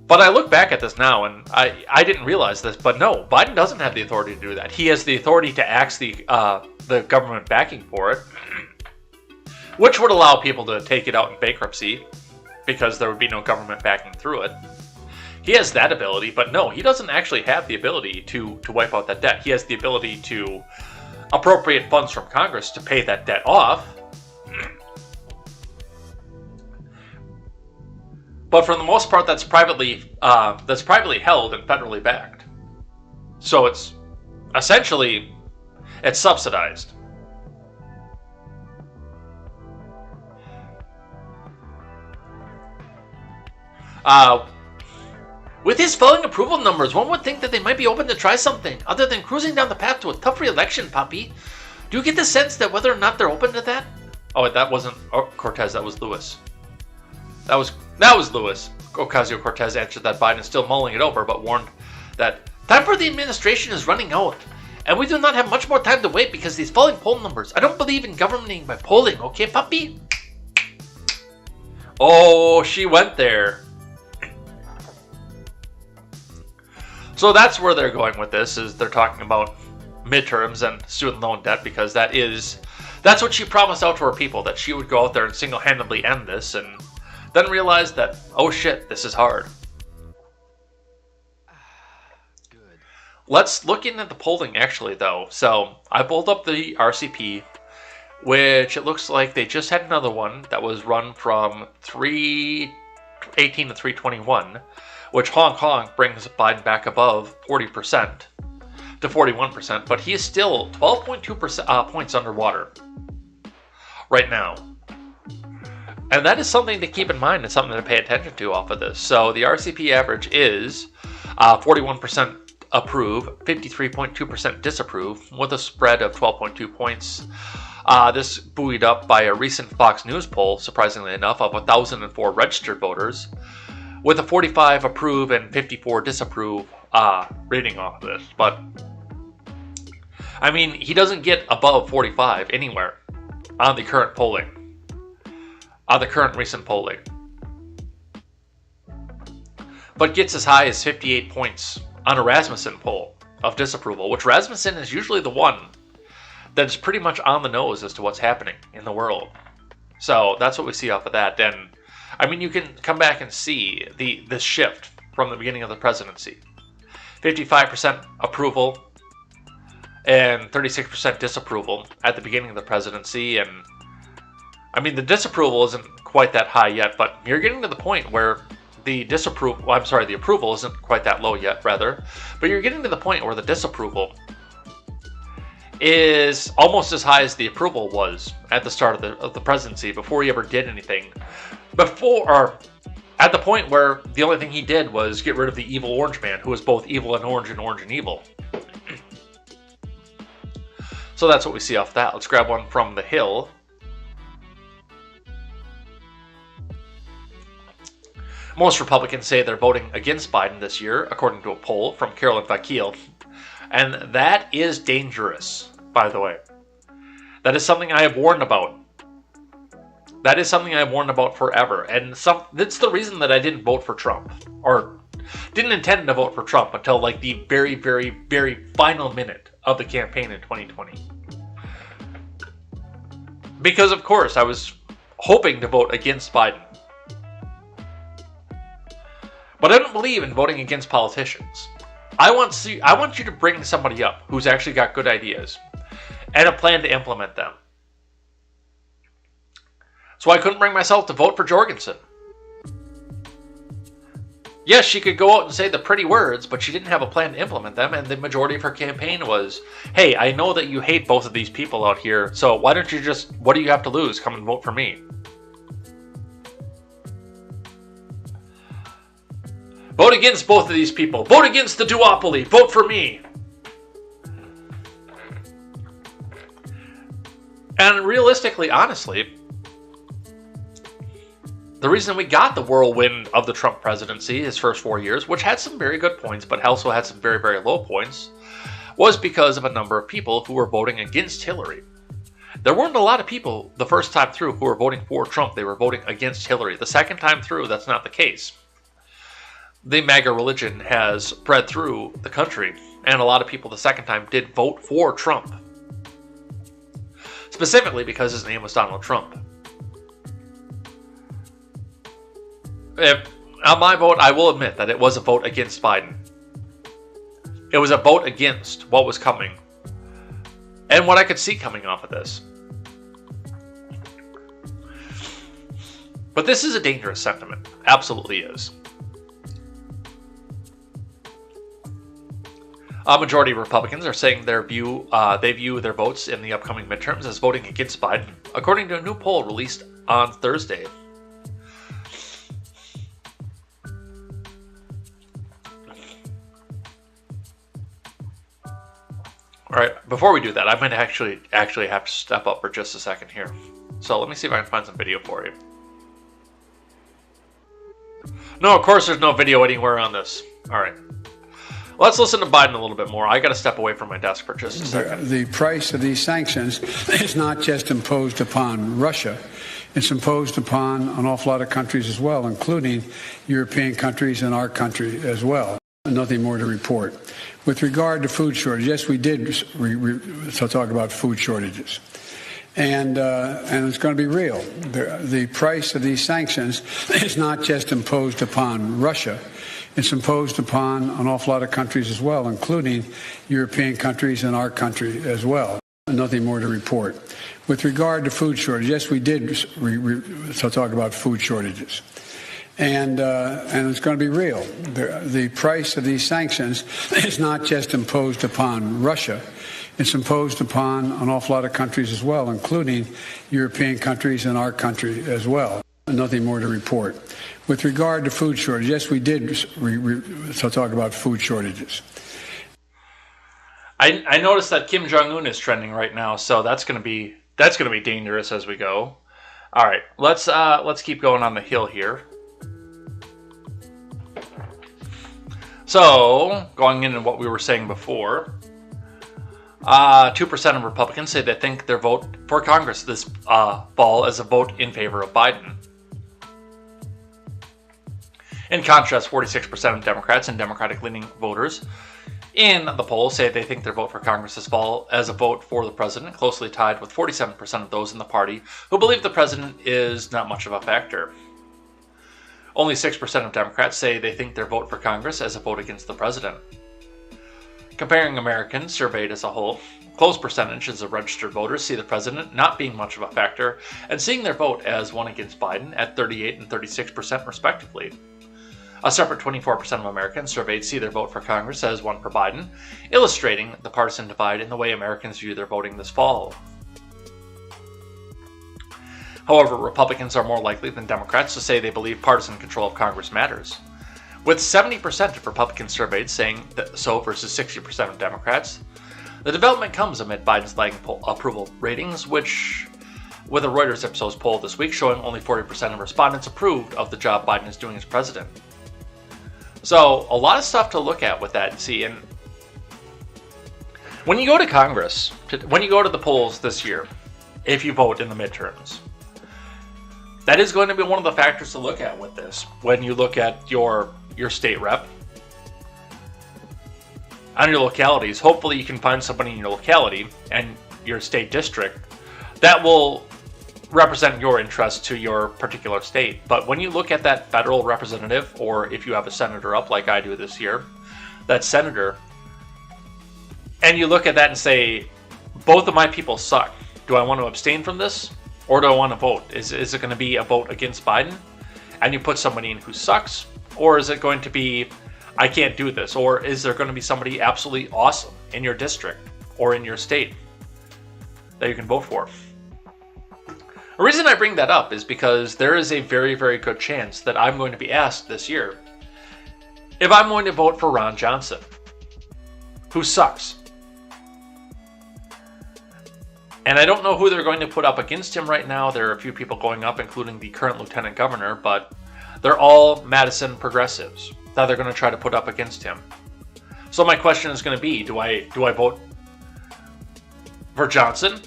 But I look back at this now, and I didn't realize this, but no, Biden doesn't have the authority to do that. He has the authority to axe the government backing for it, which would allow people to take it out in bankruptcy, because there would be no government backing through it. He has that ability, but no, he doesn't actually have the ability to wipe out that debt. He has the ability to appropriate funds from Congress to pay that debt off. But for the most part, that's privately held and federally backed. So it's essentially subsidized. With his falling approval numbers, one would think that they might be open to try something other than cruising down the path to a tough re-election, Papi. Do you get the sense that whether or not they're open to that? Oh, that wasn't Cortez, that was Lewis. That was Lewis. Ocasio-Cortez answered that Biden is still mulling it over, but warned that time for the administration is running out, and we do not have much more time to wait because these falling poll numbers. I don't believe in governing by polling, okay, Papi? Oh, she went there. So that's where they're going with this, is they're talking about midterms and student loan debt, because that's what she promised out to her people, that she would go out there and single-handedly end this, and then realize that, oh shit, this is hard. Good. Let's look into the polling, actually, though. So I pulled up the RCP, which it looks like they just had another one that was run from 318 to 321, which Hong brings Biden back above 40% to 41%, but he is still 12.2% points underwater right now. And that is something to keep in mind and something to pay attention to off of this. So the RCP average is 41% approve, 53.2% disapprove, with a spread of 12.2 points. This buoyed up by a recent Fox News poll, surprisingly enough, of 1,004 registered voters, with a 45 approve and 54 disapprove rating off of this. But, I mean, he doesn't get above 45 anywhere on the current polling, on the current recent polling, but gets as high as 58 points on a Rasmussen poll of disapproval, which Rasmussen is usually the one that's pretty much on the nose as to what's happening in the world. So that's what we see off of that. And I mean, you can come back and see the shift from the beginning of the presidency. 55% approval and 36% disapproval at the beginning of the presidency. And I mean, the disapproval isn't quite that high yet, but you're getting to the point where the approval isn't quite that low yet, rather. But you're getting to the point where the disapproval is almost as high as the approval was at the start of the presidency, before he ever did anything. At the point where the only thing he did was get rid of the evil orange man, who was both evil and orange and evil. So that's what we see off that. Let's grab one from The Hill. Most Republicans say they're voting against Biden this year, according to a poll from Carolyn Vakil. And that is dangerous, by the way. That is something I have warned about. That is something I've warned about forever. And that's the reason that I didn't vote for Trump. Or didn't intend to vote for Trump until like the very, very, very final minute of the campaign in 2020. Because, of course, I was hoping to vote against Biden. But I don't believe in voting against politicians. I want you to bring somebody up who's actually got good ideas and a plan to implement them. So I couldn't bring myself to vote for Jorgensen. Yes, she could go out and say the pretty words, but she didn't have a plan to implement them, and the majority of her campaign was, hey, I know that you hate both of these people out here, so why don't you just, what do you have to lose? Come and vote for me. Vote against both of these people. Vote against the duopoly. Vote for me. And realistically, honestly, the reason we got the whirlwind of the Trump presidency, his first 4 years, which had some very good points, but also had some very, very low points, was because of a number of people who were voting against Hillary. There weren't a lot of people the first time through who were voting for Trump. They were voting against Hillary. The second time through, that's not the case. The MAGA religion has spread through the country, and a lot of people the second time did vote for Trump. Specifically because his name was Donald Trump. On my vote, I will admit that it was a vote against Biden. It was a vote against what was coming, and what I could see coming off of this. But this is a dangerous sentiment. Absolutely is. A majority of Republicans are saying they view their votes in the upcoming midterms as voting against Biden, according to a new poll released on Thursday. All right, before we do that, I might actually have to step up for just a second here. So let me see if I can find some video for you. No, of course there's no video anywhere on this. All right. Let's listen to Biden a little bit more. I got to step away from my desk for just a second. The price of these sanctions is not just imposed upon Russia. It's imposed upon an awful lot of countries as well, including European countries and our country as well. Nothing more to report. With regard to food shortage, yes, we did talk about food shortages. And it's going to be real. The price of these sanctions is not just imposed upon Russia. It's imposed upon an awful lot of countries as well, including European countries and our country as well. Nothing more to report. With regard to food shortage, yes, we did talk about food shortages. And it's going to be real. The price of these sanctions is not just imposed upon Russia. It's imposed upon an awful lot of countries as well, including European countries and our country as well. Nothing more to report. With regard to food shortage, yes, we did talk about food shortages. I noticed that Kim Jong-un is trending right now, so that's going to be dangerous as we go. All right, let's keep going on the hill here. So, going into what we were saying before, 2% of Republicans say they think their vote for Congress this fall is a vote in favor of Biden. In contrast, 46% of Democrats and Democratic-leaning voters in the poll say they think their vote for Congress this fall as a vote for the president, closely tied with 47% of those in the party who believe the president is not much of a factor. Only 6% of Democrats say they think their vote for Congress as a vote against the president. Comparing Americans surveyed as a whole, close percentages of registered voters see the president not being much of a factor and seeing their vote as one against Biden at 38 and 36% respectively. A separate 24% of Americans surveyed see their vote for Congress as one for Biden, illustrating the partisan divide in the way Americans view their voting this fall. However, Republicans are more likely than Democrats to say they believe partisan control of Congress matters, with 70% of Republicans surveyed saying that so versus 60% of Democrats. The development comes amid Biden's lagging approval ratings, which, with a Reuters Ipsos poll this week showing only 40% of respondents approved of the job Biden is doing as president. So, a lot of stuff to look at with that and see. And when you go to Congress, when you go to the polls this year, if you vote in the midterms, that is going to be one of the factors to look at with this. When you look at your state rep on your localities, hopefully you can find somebody in your locality and your state district that will represent your interests to your particular state. But when you look at that federal representative, or if you have a senator up like I do this year, that senator, and you look at that and say, both of my people suck. Do I want to abstain from this? Or do I want to vote? Is it going to be a vote against Biden and you put somebody in who sucks? Or is it going to be, I can't do this? Or is there going to be somebody absolutely awesome in your district or in your state that you can vote for? The reason I bring that up is because there is a very, very good chance that I'm going to be asked this year if I'm going to vote for Ron Johnson, who sucks. And I don't know who they're going to put up against him right now. There are a few people going up, including the current lieutenant governor, but they're all Madison progressives that they're going to try to put up against him. So my question is going to be, do I vote for Johnson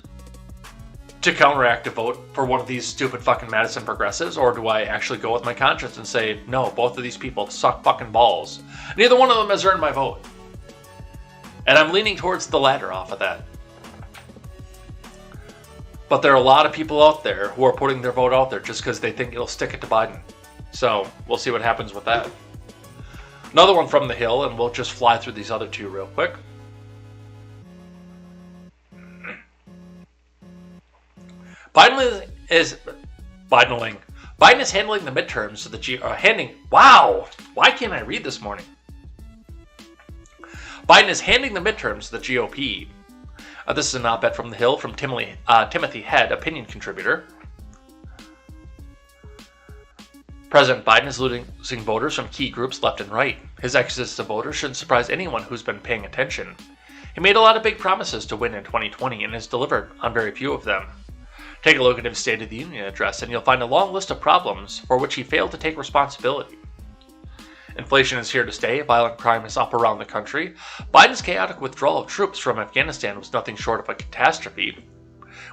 to counteract a vote for one of these stupid fucking Madison progressives, or do I actually go with my conscience and say, no, both of these people suck fucking balls. Neither one of them has earned my vote. And I'm leaning towards the latter off of that. But there are a lot of people out there who are putting their vote out there just because they think it'll stick it to Biden. So we'll see what happens with that. Another one from the Hill, and we'll just fly through these other two real quick. Biden is handling the midterms to the Wow! Why can't I read this morning? Biden is handing the midterms to the GOP. This is an op-ed from the Hill from Timothy Head, opinion contributor. President Biden is losing voters from key groups left and right. His exodus of voters shouldn't surprise anyone who's been paying attention. He made a lot of big promises to win in 2020 and has delivered on very few of them. Take a look at his State of the Union address and you'll find a long list of problems for which he failed to take responsibility. Inflation is here to stay, violent crime is up around the country. Biden's chaotic withdrawal of troops from Afghanistan was nothing short of a catastrophe.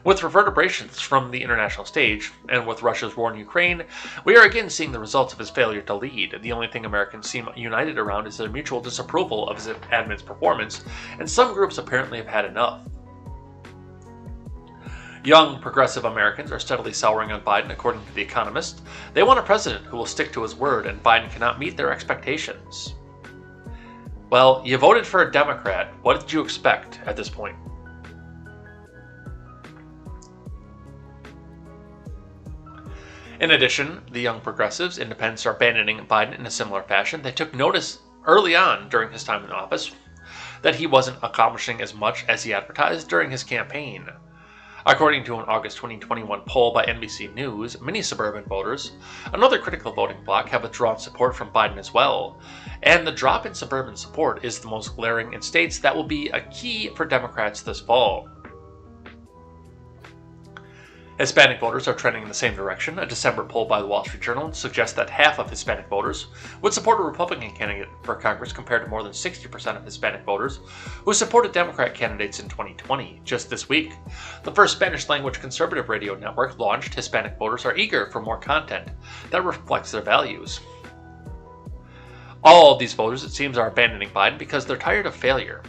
With reverberations from the international stage, and with Russia's war in Ukraine, we are again seeing the results of his failure to lead. The only thing Americans seem united around is their mutual disapproval of his admin's performance, and some groups apparently have had enough. Young, progressive Americans are steadily souring on Biden, according to The Economist. They want a president who will stick to his word, and Biden cannot meet their expectations. Well, you voted for a Democrat. What did you expect at this point? In addition, the young progressives, independents, are abandoning Biden in a similar fashion. They took notice early on during his time in office that he wasn't accomplishing as much as he advertised during his campaign. According to an August 2021 poll by NBC News, many suburban voters, another critical voting bloc, have withdrawn support from Biden as well. And the drop in suburban support is the most glaring in states that will be a key for Democrats this fall. Hispanic voters are trending in the same direction. A December poll by the Wall Street Journal suggests that half of Hispanic voters would support a Republican candidate for Congress compared to more than 60% of Hispanic voters who supported Democrat candidates in 2020. Just this week, the first Spanish-language conservative radio network launched. Hispanic voters are eager for more content that reflects their values. All of these voters, it seems, are abandoning Biden because they're tired of failure.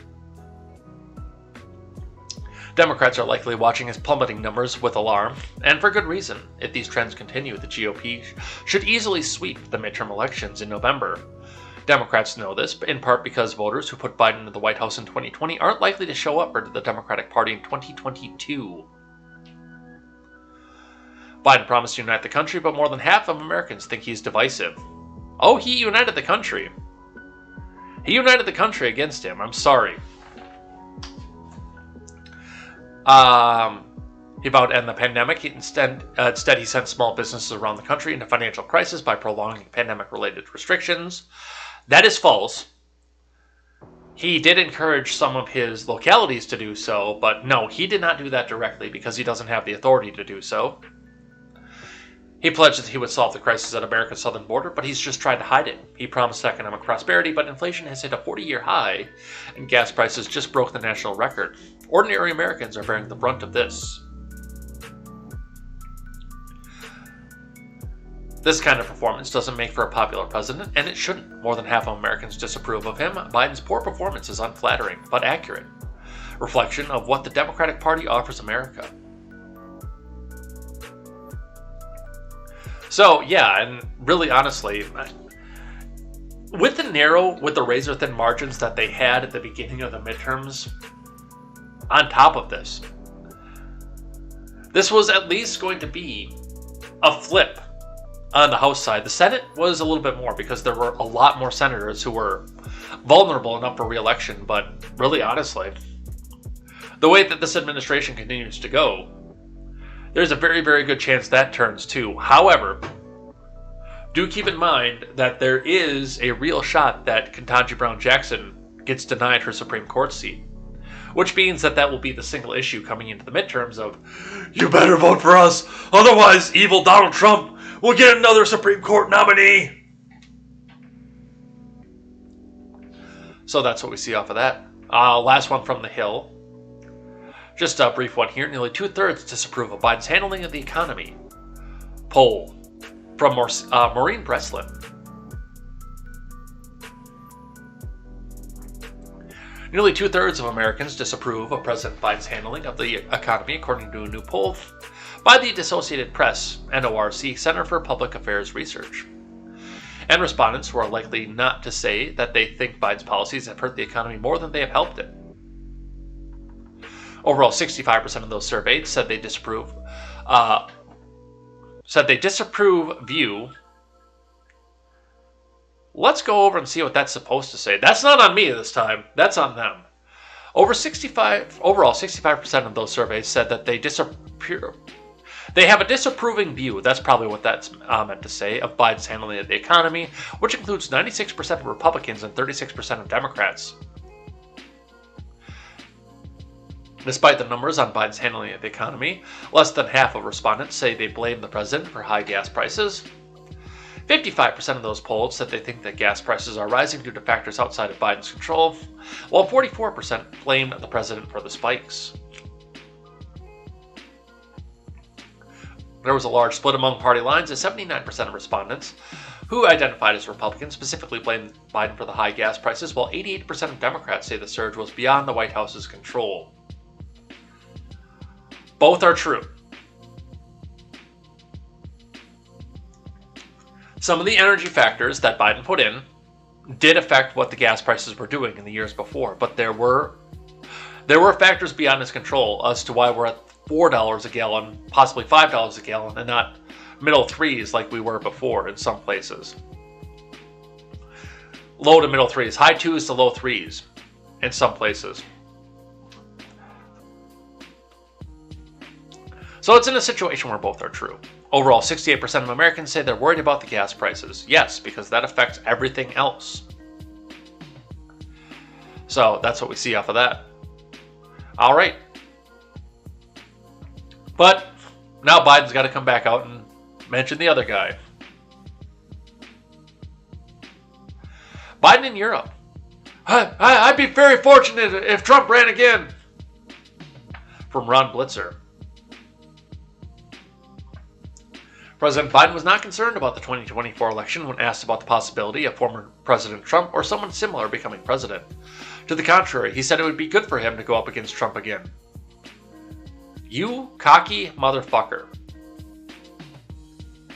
Democrats are likely watching his plummeting numbers with alarm, and for good reason. If these trends continue, the GOP should easily sweep the midterm elections in November. Democrats know this, in part because voters who put Biden into the White House in 2020 aren't likely to show up for the Democratic Party in 2022. Biden promised to unite the country, but more than half of Americans think he's divisive. Oh, he united the country. He united the country against him. I'm sorry. He vowed to end the pandemic. Instead, he sent small businesses around the country into financial crisis by prolonging pandemic-related restrictions. That is false. He did encourage some of his localities to do so, but no, he did not do that directly because he doesn't have the authority to do so. He pledged that he would solve the crisis at America's southern border, but he's just tried to hide it. He promised economic prosperity, but inflation has hit a 40-year high, and gas prices just broke the national record. Ordinary Americans are bearing the brunt of this. This kind of performance doesn't make for a popular president, and it shouldn't. More than half of Americans disapprove of him. Biden's poor performance is unflattering, but accurate. Reflection of what the Democratic Party offers America. So, yeah, and really honestly, with the razor-thin margins that they had at the beginning of the midterms, on top of this was at least going to be a flip on the House side. The Senate was a little bit more because there were a lot more senators who were vulnerable enough for re-election, but really honestly, the way that this administration continues to go, there's a very, very good chance that turns too. However, do keep in mind that there is a real shot that Ketanji Brown Jackson gets denied her Supreme Court seat, which means that will be the single issue coming into the midterms of, you better vote for us, otherwise evil Donald Trump will get another Supreme Court nominee. So that's what we see off of that. Last one from the Hill. Just a brief one here. Nearly 2/3 disapprove of Biden's handling of the economy. Poll from Maureen Breslin. Nearly 2/3 of Americans disapprove of President Biden's handling of the economy, according to a new poll by the Associated Press NORC Center for Public Affairs Research. And respondents who are likely not to say that they think Biden's policies have hurt the economy more than they have helped it. Overall, 65% of those surveyed said they disapprove. View. Let's go over and see what that's supposed to say. That's not on me this time. That's on them. Overall, 65% of those surveys said that they disapprove. They have a disapproving view. That's probably what that's meant to say of Biden's handling of the economy, which includes 96% of Republicans and 36% of Democrats. Despite the numbers on Biden's handling of the economy, less than half of respondents say they blame the president for high gas prices. 55% of those polled said they think that gas prices are rising due to factors outside of Biden's control, while 44% blamed the president for the spikes. There was a large split among party lines as 79% of respondents who identified as Republicans specifically blamed Biden for the high gas prices, while 88% of Democrats say the surge was beyond the White House's control. Both are true. Some of the energy factors that Biden put in did affect what the gas prices were doing in the years before, but there were factors beyond his control as to why we're at $4 a gallon, possibly $5 a gallon, and not middle threes like we were before in some places. Low to middle threes, high twos to low threes in some places. So it's in a situation where both are true. Overall, 68% of Americans say they're worried about the gas prices. Yes, because that affects everything else. So that's what we see off of that. All right. But now Biden's got to come back out and mention the other guy. Biden in Europe. I'd be very fortunate if Trump ran again. From Ron Blitzer. President Biden was not concerned about the 2024 election when asked about the possibility of former President Trump or someone similar becoming president. To the contrary, he said it would be good for him to go up against Trump again. You cocky motherfucker.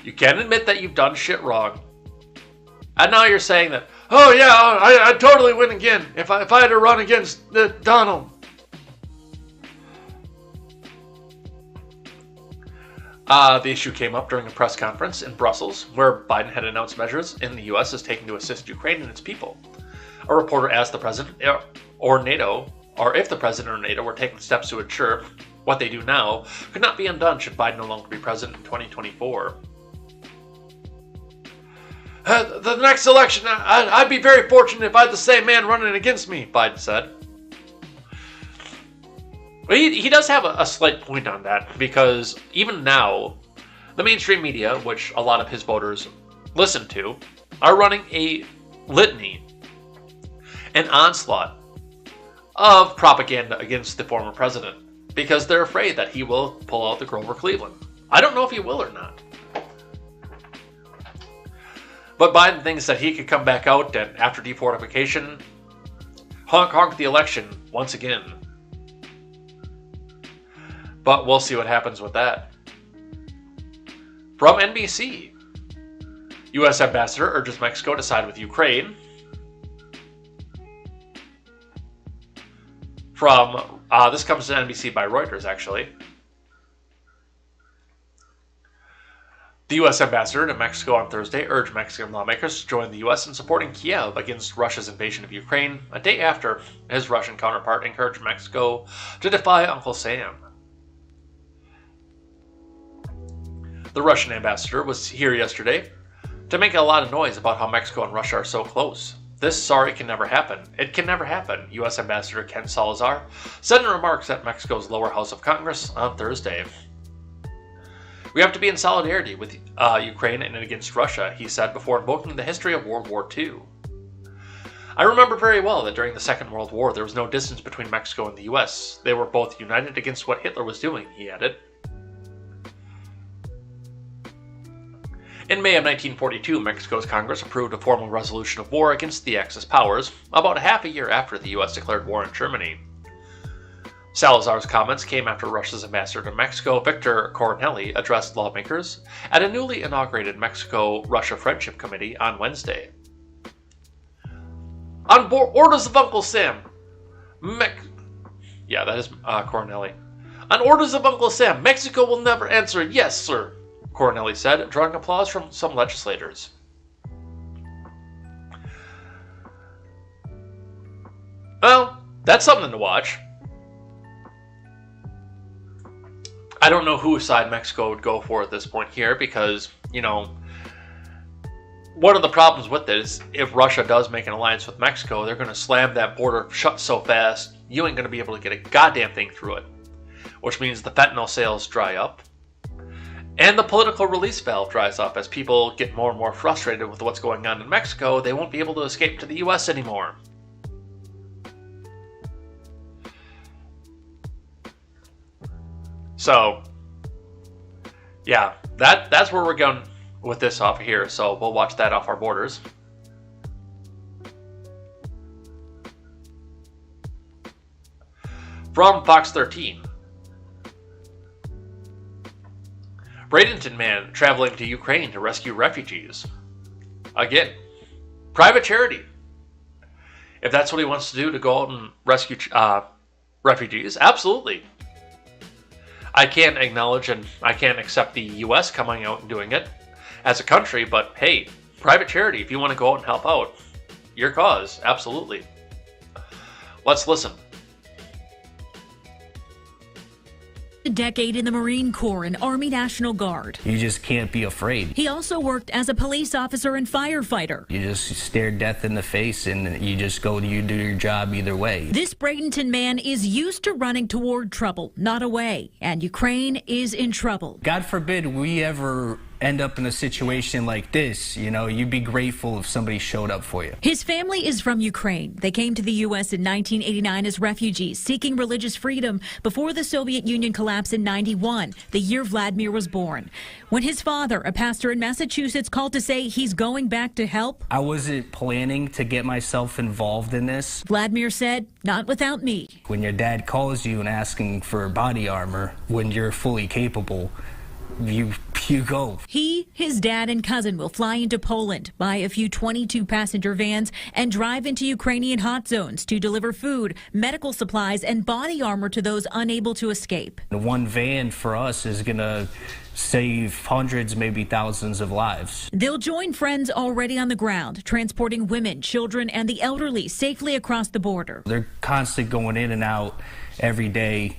You can't admit that you've done shit wrong. And now you're saying that, oh yeah, I'd totally win again if I had to run against Donald. The issue came up during a press conference in Brussels, where Biden had announced measures in the U.S. is taking to assist Ukraine and its people. A reporter asked the president or NATO, or if the president or NATO were taking steps to ensure what they do now could not be undone should Biden no longer be president in 2024. The next election, I'd be very fortunate if I had the same man running against me, Biden said. But he does have a slight point on that, because even now, the mainstream media, which a lot of his voters listen to, are running a litany, an onslaught of propaganda against the former president, because they're afraid that he will pull out the Grover Cleveland. I don't know if he will or not. But Biden thinks that he could come back out and, after defortification, honk the election once again. But we'll see what happens with that. From NBC, U.S. ambassador urges Mexico to side with Ukraine. From, this comes to NBC by Reuters, actually. The U.S. ambassador to Mexico on Thursday urged Mexican lawmakers to join the U.S. in supporting Kiev against Russia's invasion of Ukraine, a day after his Russian counterpart encouraged Mexico to defy Uncle Sam. The Russian ambassador was here yesterday to make a lot of noise about how Mexico and Russia are so close. This sorry can never happen. It can never happen, U.S. Ambassador Ken Salazar said in remarks at Mexico's lower house of Congress on Thursday. We have to be in solidarity with Ukraine and against Russia, he said before invoking the history of World War II. I remember very well that during the Second World War there was no distance between Mexico and the U.S. They were both united against what Hitler was doing, he added. In May of 1942, Mexico's Congress approved a formal resolution of war against the Axis powers, about half a year after the U.S. declared war in Germany. Salazar's comments came after Russia's ambassador to Mexico, Victor Coronelli, addressed lawmakers at a newly inaugurated Mexico-Russia Friendship Committee on Wednesday. On orders of Uncle Sam, that is Coronelli. On orders of Uncle Sam, Mexico will never answer yes, sir, Coronelli said, drawing applause from some legislators. Well, that's something to watch. I don't know whose side Mexico would go for at this point here because, one of the problems with it is if Russia does make an alliance with Mexico, they're going to slam that border shut so fast, you ain't going to be able to get a goddamn thing through it. Which means the fentanyl sales dry up. And the political release valve dries up as people get more and more frustrated with what's going on in Mexico. They won't be able to escape to the U.S. anymore. So, yeah, that's where we're going with this off here, so we'll watch that off our borders. From Fox 13. Bradenton man traveling to Ukraine to rescue refugees. Again, private charity. If that's what he wants to do, to go out and rescue refugees, absolutely. I can't acknowledge and I can't accept the U.S. coming out and doing it as a country, but hey, private charity, if you want to go out and help out, your cause, absolutely. Let's listen. A decade in the Marine Corps and Army National Guard. You just can't be afraid. He also worked as a police officer and firefighter. You just stare death in the face and you just go, you do your job either way. This Bradenton man is used to running toward trouble, not away, and Ukraine is in trouble. God forbid we ever end up in a situation like this, you'd be grateful if somebody showed up for you. His family is from Ukraine. They came to the U.S. in 1989 as refugees, seeking religious freedom before the Soviet Union collapsed in 91, the year Vladimir was born. When his father, a pastor in Massachusetts, called to say he's going back to help, I wasn't planning to get myself involved in this. Vladimir said, not without me. When your dad calls you and asking for body armor, when you're fully capable, you go. He, his dad, and cousin will fly into Poland, buy a few 22-passenger vans, and drive into Ukrainian hot zones to deliver food, medical supplies, and body armor to those unable to escape. One van for us is going to save hundreds, maybe thousands of lives. They'll join friends already on the ground, transporting women, children, and the elderly safely across the border. They're constantly going in and out every day,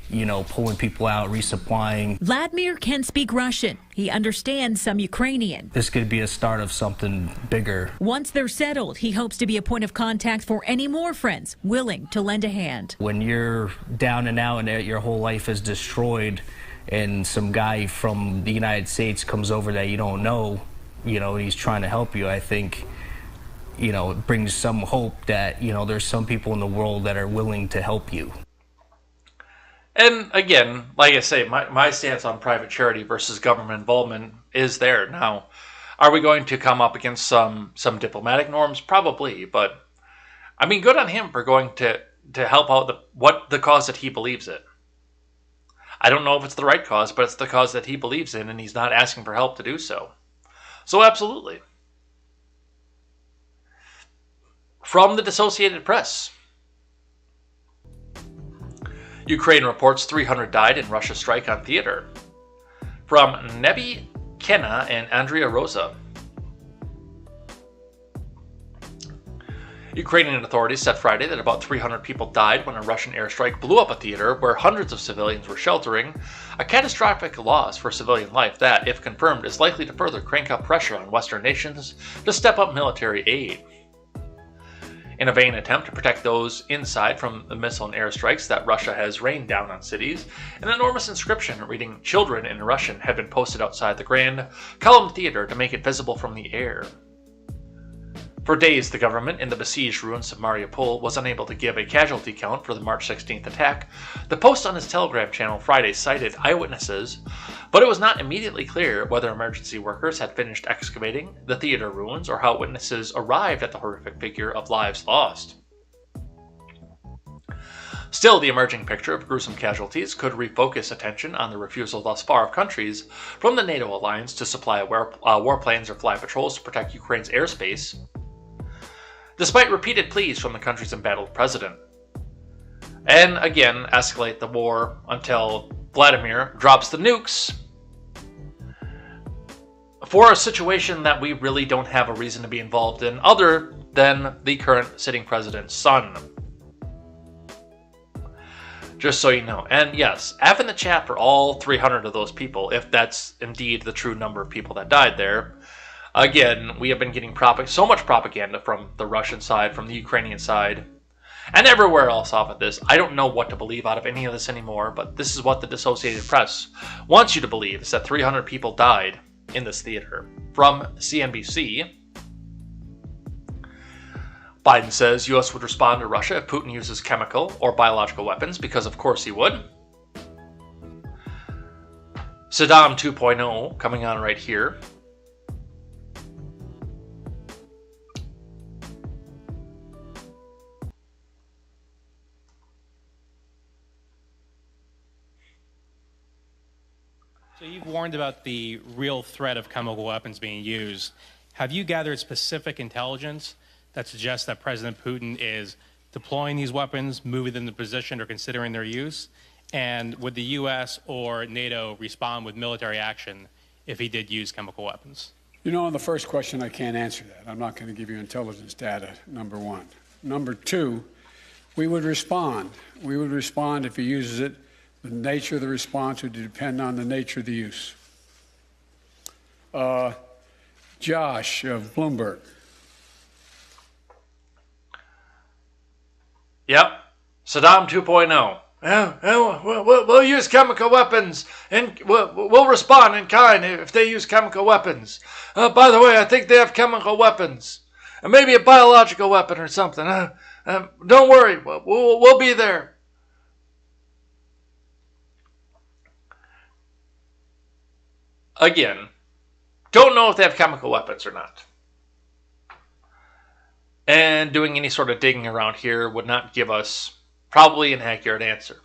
pulling people out, resupplying. Vladimir can speak Russian. He understands some Ukrainian. This could be a start of something bigger. Once they're settled, he hopes to be a point of contact for any more friends willing to lend a hand. When you're down and out and your whole life is destroyed, and some guy from the United States comes over that you don't know, he's trying to help you, I think, it brings some hope that, there's some people in the world that are willing to help you. And again, like I say, my stance on private charity versus government involvement is there. Now, are we going to come up against some diplomatic norms? Probably, but I mean, good on him for going to help out the cause that he believes in. I don't know if it's the right cause, but it's the cause that he believes in, and he's not asking for help to do so. So absolutely. From the Associated Press. Ukraine reports 300 died in Russia strike on theater. From Nebi Kenna and Andrea Rosa. Ukrainian authorities said Friday that about 300 people died when a Russian airstrike blew up a theater where hundreds of civilians were sheltering, a catastrophic loss for civilian life that, if confirmed, is likely to further crank up pressure on Western nations to step up military aid. In a vain attempt to protect those inside from the missile and airstrikes that Russia has rained down on cities, an enormous inscription reading "Children" in Russian had been posted outside the Grand Column Theater to make it visible from the air. For days, the government in the besieged ruins of Mariupol was unable to give a casualty count for the March 16th attack. The Post on its Telegram channel Friday cited eyewitnesses, but it was not immediately clear whether emergency workers had finished excavating the theater ruins or how witnesses arrived at the horrific figure of lives lost. Still, the emerging picture of gruesome casualties could refocus attention on the refusal thus far of countries from the NATO alliance to supply warplanes or fly patrols to protect Ukraine's airspace, despite repeated pleas from the country's embattled president. And again, escalate the war until Vladimir drops the nukes for a situation that we really don't have a reason to be involved in other than the current sitting president's son. Just so you know. And yes, F in the chat for all 300 of those people, if that's indeed the true number of people that died there. Again, we have been getting so much propaganda from the Russian side, from the Ukrainian side, and everywhere else off of this. I don't know what to believe out of any of this anymore, but this is what the Associated Press wants you to believe, is that 300 people died in this theater. From CNBC, Biden says U.S. would respond to Russia if Putin uses chemical or biological weapons, because of course he would. Saddam 2.0 coming on right here. So you've warned about the real threat of chemical weapons being used. Have you gathered specific intelligence that suggests that President Putin is deploying these weapons, moving them into position, or considering their use? And would the U.S. or NATO respond with military action if he did use chemical weapons? You know, on the first question, I can't answer that. I'm not going to give you intelligence data, number one. Number two, we would respond. We would respond if he uses it. The nature of the response would depend on the nature of the use. Josh of Bloomberg. Yep, Saddam 2.0. We'll use chemical weapons, and we'll respond in kind if they use chemical weapons. By the way, I think they have chemical weapons, and maybe a biological weapon or something. Don't worry, we'll be there. Again, don't know if they have chemical weapons or not. And doing any sort of digging around here would not give us probably an accurate answer.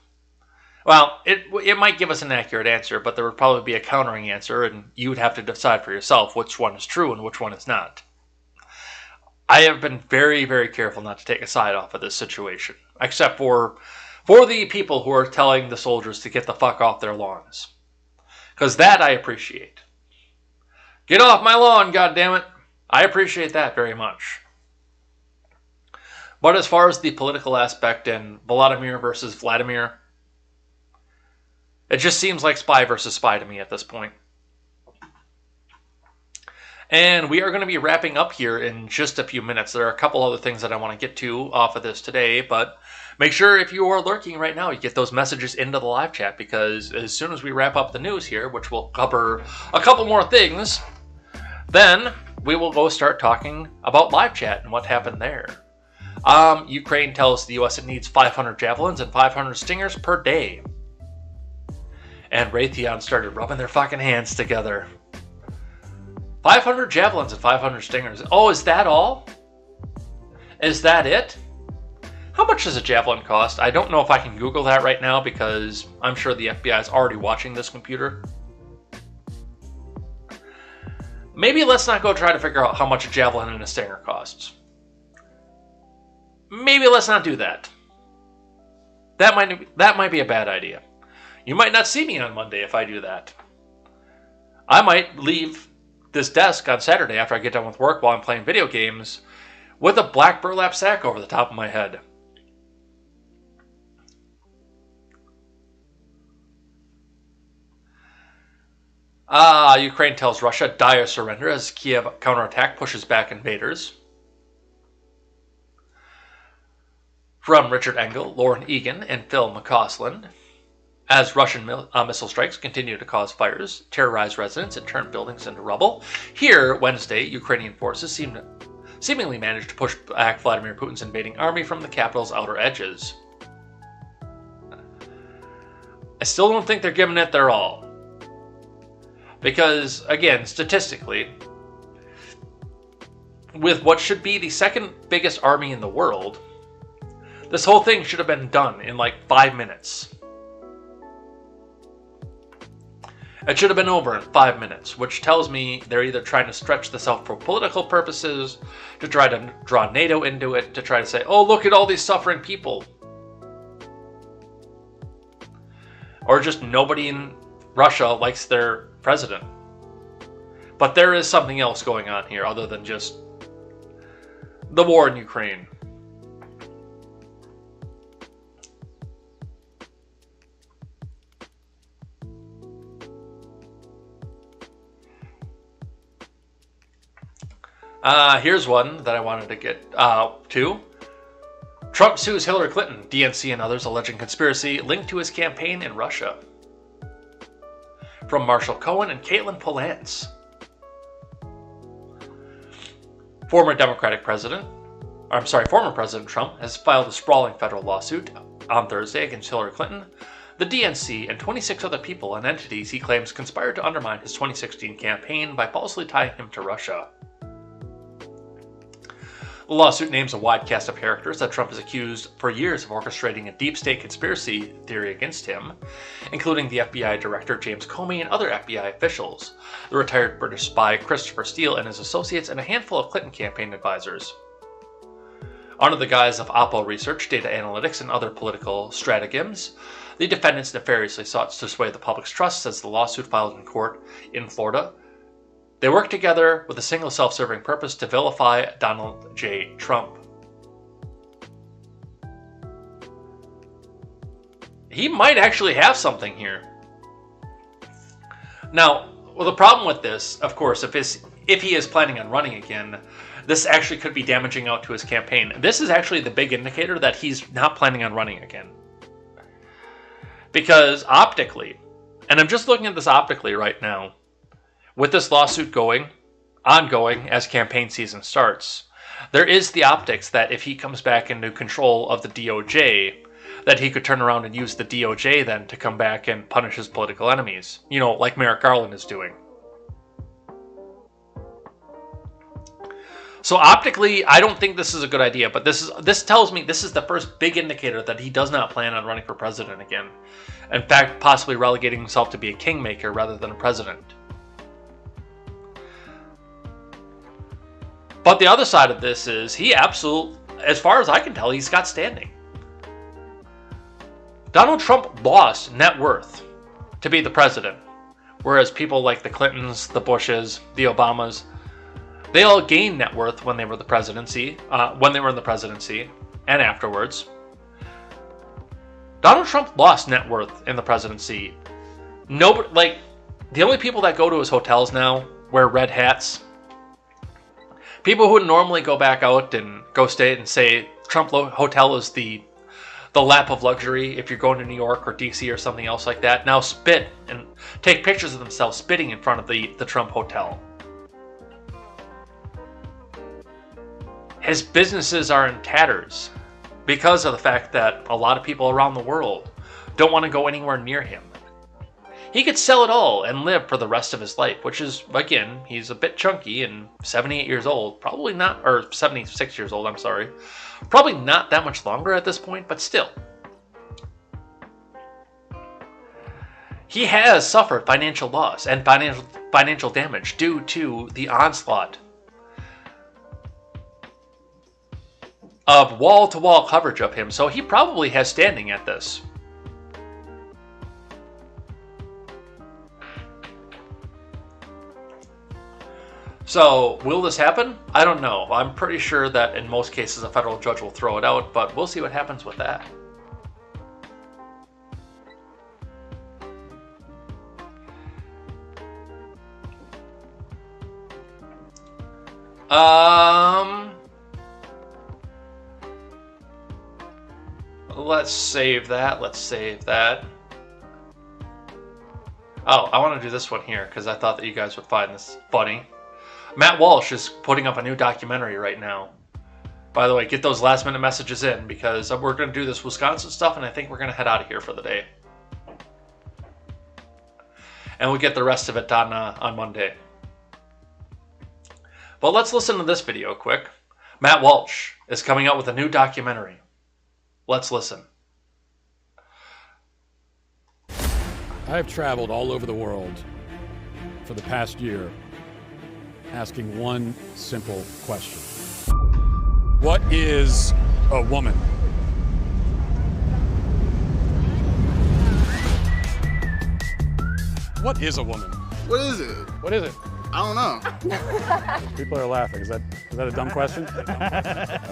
Well, it might give us an accurate answer, but there would probably be a countering answer, and you would have to decide for yourself which one is true and which one is not. I have been very, very careful not to take a side off of this situation, except for the people who are telling the soldiers to get the fuck off their lawns. Because that I appreciate. Get off my lawn, goddammit. I appreciate that very much. But as far as the political aspect and Volodymyr versus Vladimir, it just seems like spy versus spy to me at this point. And we are going to be wrapping up here in just a few minutes. There are a couple other things that I want to get to off of this today, but make sure if you are lurking right now, you get those messages into the live chat, because as soon as we wrap up the news here, which will cover a couple more things, then we will go start talking about live chat and what happened there. Ukraine tells the U.S. it needs 500 javelins and 500 stingers per day. And Raytheon started rubbing their fucking hands together. 500 javelins and 500 stingers. Oh, is that all? Is that it? How much does a javelin cost? I don't know if I can Google that right now, because I'm sure the FBI is already watching this computer. Maybe let's not go try to figure out how much a javelin and a stinger costs. Maybe let's not do that. That might be a bad idea. You might not see me on Monday if I do that. I might leave this desk on Saturday after I get done with work while I'm playing video games with a black burlap sack over the top of my head. Ukraine tells Russia dire surrender as Kiev counterattack pushes back invaders. From Richard Engel, Lauren Egan, and Phil McCausland. As Russian missile strikes continue to cause fires, terrorize residents, and turn buildings into rubble, here, Wednesday, Ukrainian forces seemingly managed to push back Vladimir Putin's invading army from the capital's outer edges. I still don't think they're giving it their all. Because, again, statistically, with what should be the second biggest army in the world, this whole thing should have been done in like 5 minutes. It should have been over in 5 minutes, which tells me they're either trying to stretch this out for political purposes, to try to draw NATO into it, to try to say, oh, look at all these suffering people. Or just nobody in Russia likes their president. But there is something else going on here other than just the war in Ukraine. Here's one that I wanted to get to. Trump sues Hillary Clinton, DNC and others alleging conspiracy linked to his campaign in Russia. From Marshall Cohen and Caitlin Polantz. Former President Trump has filed a sprawling federal lawsuit on Thursday against Hillary Clinton, The DNC and 26 other people and entities he claims conspired to undermine his 2016 campaign by falsely tying him to Russia. The lawsuit names a wide cast of characters that Trump is accused for years of orchestrating a deep state conspiracy theory against him, including the FBI Director James Comey and other FBI officials, the retired British spy Christopher Steele and his associates, and a handful of Clinton campaign advisors. Under the guise of Oppo research, data analytics, and other political stratagems, the defendants nefariously sought to sway the public's trust, says the lawsuit filed in court in Florida. They worked together with a single self-serving purpose to vilify Donald J. Trump. He might actually have something here. Now, well, the problem with this, of course, if he is planning on running again, this actually could be damaging out to his campaign. This is actually the big indicator that he's not planning on running again. Because optically, and I'm just looking at this optically right now, with this lawsuit ongoing as campaign season starts, there is the optics that if he comes back into control of the DOJ, that he could turn around and use the DOJ then to come back and punish his political enemies. You know, like Merrick Garland is doing. So optically, I don't think this is a good idea, but this tells me this is the first big indicator that he does not plan on running for president again. In fact, possibly relegating himself to be a kingmaker rather than a president. But the other side of this is he absolutely, as far as I can tell, he's got standing. Donald Trump lost net worth to be the president, whereas people like the Clintons, the Bushes, the Obamas, they all gained net worth when they were in the presidency, and afterwards. Donald Trump lost net worth in the presidency. Nobody, like, the only people that go to his hotels now wear red hats. People who would normally go back out and go stay and say Trump Hotel is the lap of luxury if you're going to New York or DC or something else like that, now spit and take pictures of themselves spitting in front of the Trump Hotel. His businesses are in tatters because of the fact that a lot of people around the world don't want to go anywhere near him. He could sell it all and live for the rest of his life, which is, again, he's a bit chunky and 78 years old, probably not, or 76 years old, I'm sorry. Probably not that much longer at this point, but still. He has suffered financial loss and financial damage due to the onslaught of wall-to-wall coverage of him, so he probably has standing at this. So, will this happen? I don't know. I'm pretty sure that in most cases a federal judge will throw it out, but we'll see what happens with that. Let's save that. Oh, I want to do this one here because I thought that you guys would find this funny. Matt Walsh is putting up a new documentary right now. By the way, get those last minute messages in because we're going to do this Wisconsin stuff and I think we're going to head out of here for the day. And we'll get the rest of it done on Monday. But let's listen to this video quick. Matt Walsh is coming out with a new documentary. Let's listen. I have traveled all over the world for the past year asking one simple question. What is a woman? What is a woman? What is it? What is it? I don't know. People are laughing. Is that a dumb question?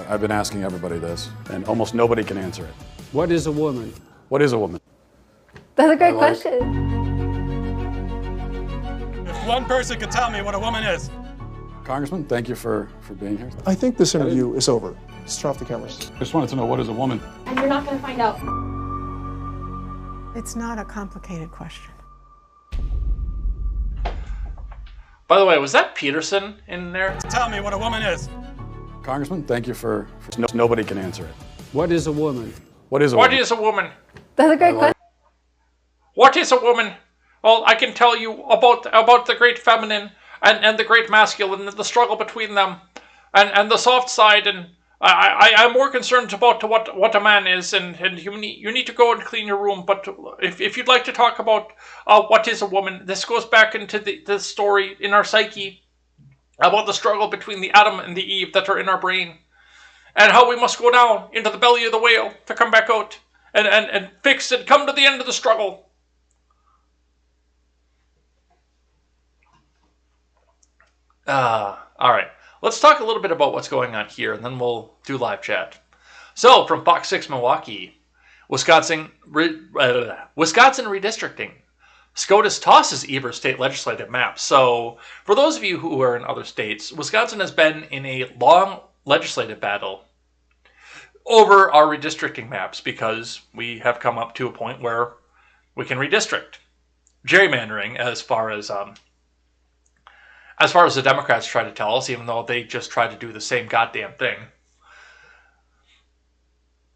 I've been asking everybody this, and almost nobody can answer it. What is a woman? What is a woman? That's a great question. If one person could tell me what a woman is. Congressman, thank you for being here. I think this interview is over. Let's turn off the cameras. Just wanted to know, what is a woman? And you're not going to find out. It's not a complicated question. By the way, was that Peterson in there? Tell me what a woman is. Congressman, thank you for nobody can answer it. What is a woman? What is a What woman? is a woman? That's a great question. What is a woman? Well, I can tell you about the great feminine and the great masculine and the struggle between them, and the soft side. And I'm more concerned about what a man is, and you need to go and clean your room. But if you'd like to talk about what is a woman, this goes back into the story in our psyche about the struggle between the Adam and the Eve that are in our brain, and how we must go down into the belly of the whale to come back out and fix and come to the end of the struggle. All right. Let's talk a little bit about what's going on here, and then we'll do live chat. So, from Fox 6 Milwaukee, Wisconsin redistricting. SCOTUS tosses Evers state legislative map. So, for those of you who are in other states, Wisconsin has been in a long legislative battle over our redistricting maps because we have come up to a point where we can redistrict. Gerrymandering, as far as the Democrats try to tell us, even though they just try to do the same goddamn thing.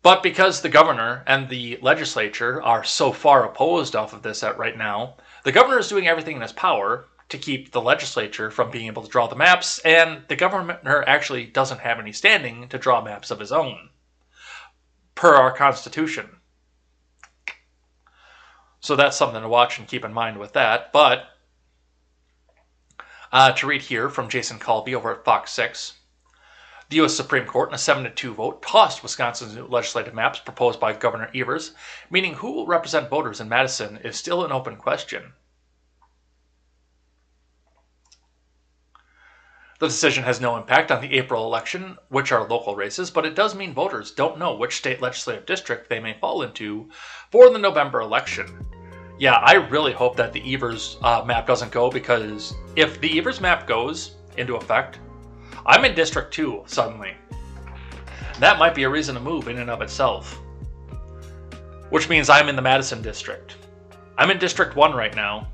But because the governor and the legislature are so far opposed off of this right now, the governor is doing everything in his power to keep the legislature from being able to draw the maps, and the governor actually doesn't have any standing to draw maps of his own, per our Constitution. So that's something to watch and keep in mind with that. But to read here from Jason Colby over at Fox 6. The U.S. Supreme Court, in a 7-2 vote, tossed Wisconsin's new legislative maps proposed by Governor Evers, meaning who will represent voters in Madison is still an open question. The decision has no impact on the April election, which are local races, but it does mean voters don't know which state legislative district they may fall into for the November election. Yeah, I really hope that the Evers map doesn't go, because if the Evers map goes into effect, I'm in District 2 suddenly. That might be a reason to move in and of itself. Which means I'm in the Madison District. I'm in District 1 right now.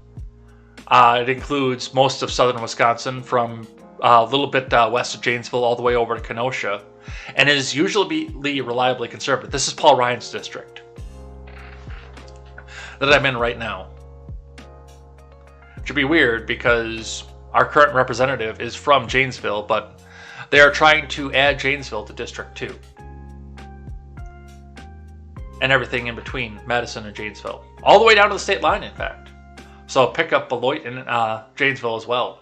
It includes most of southern Wisconsin from a little bit west of Janesville all the way over to Kenosha, and is usually reliably conservative. This is Paul Ryan's district that I'm in right now. Which would be weird because our current representative is from Janesville, but they are trying to add Janesville to District 2. And everything in between Madison and Janesville. All the way down to the state line, in fact. So pick up Beloit and Janesville as well.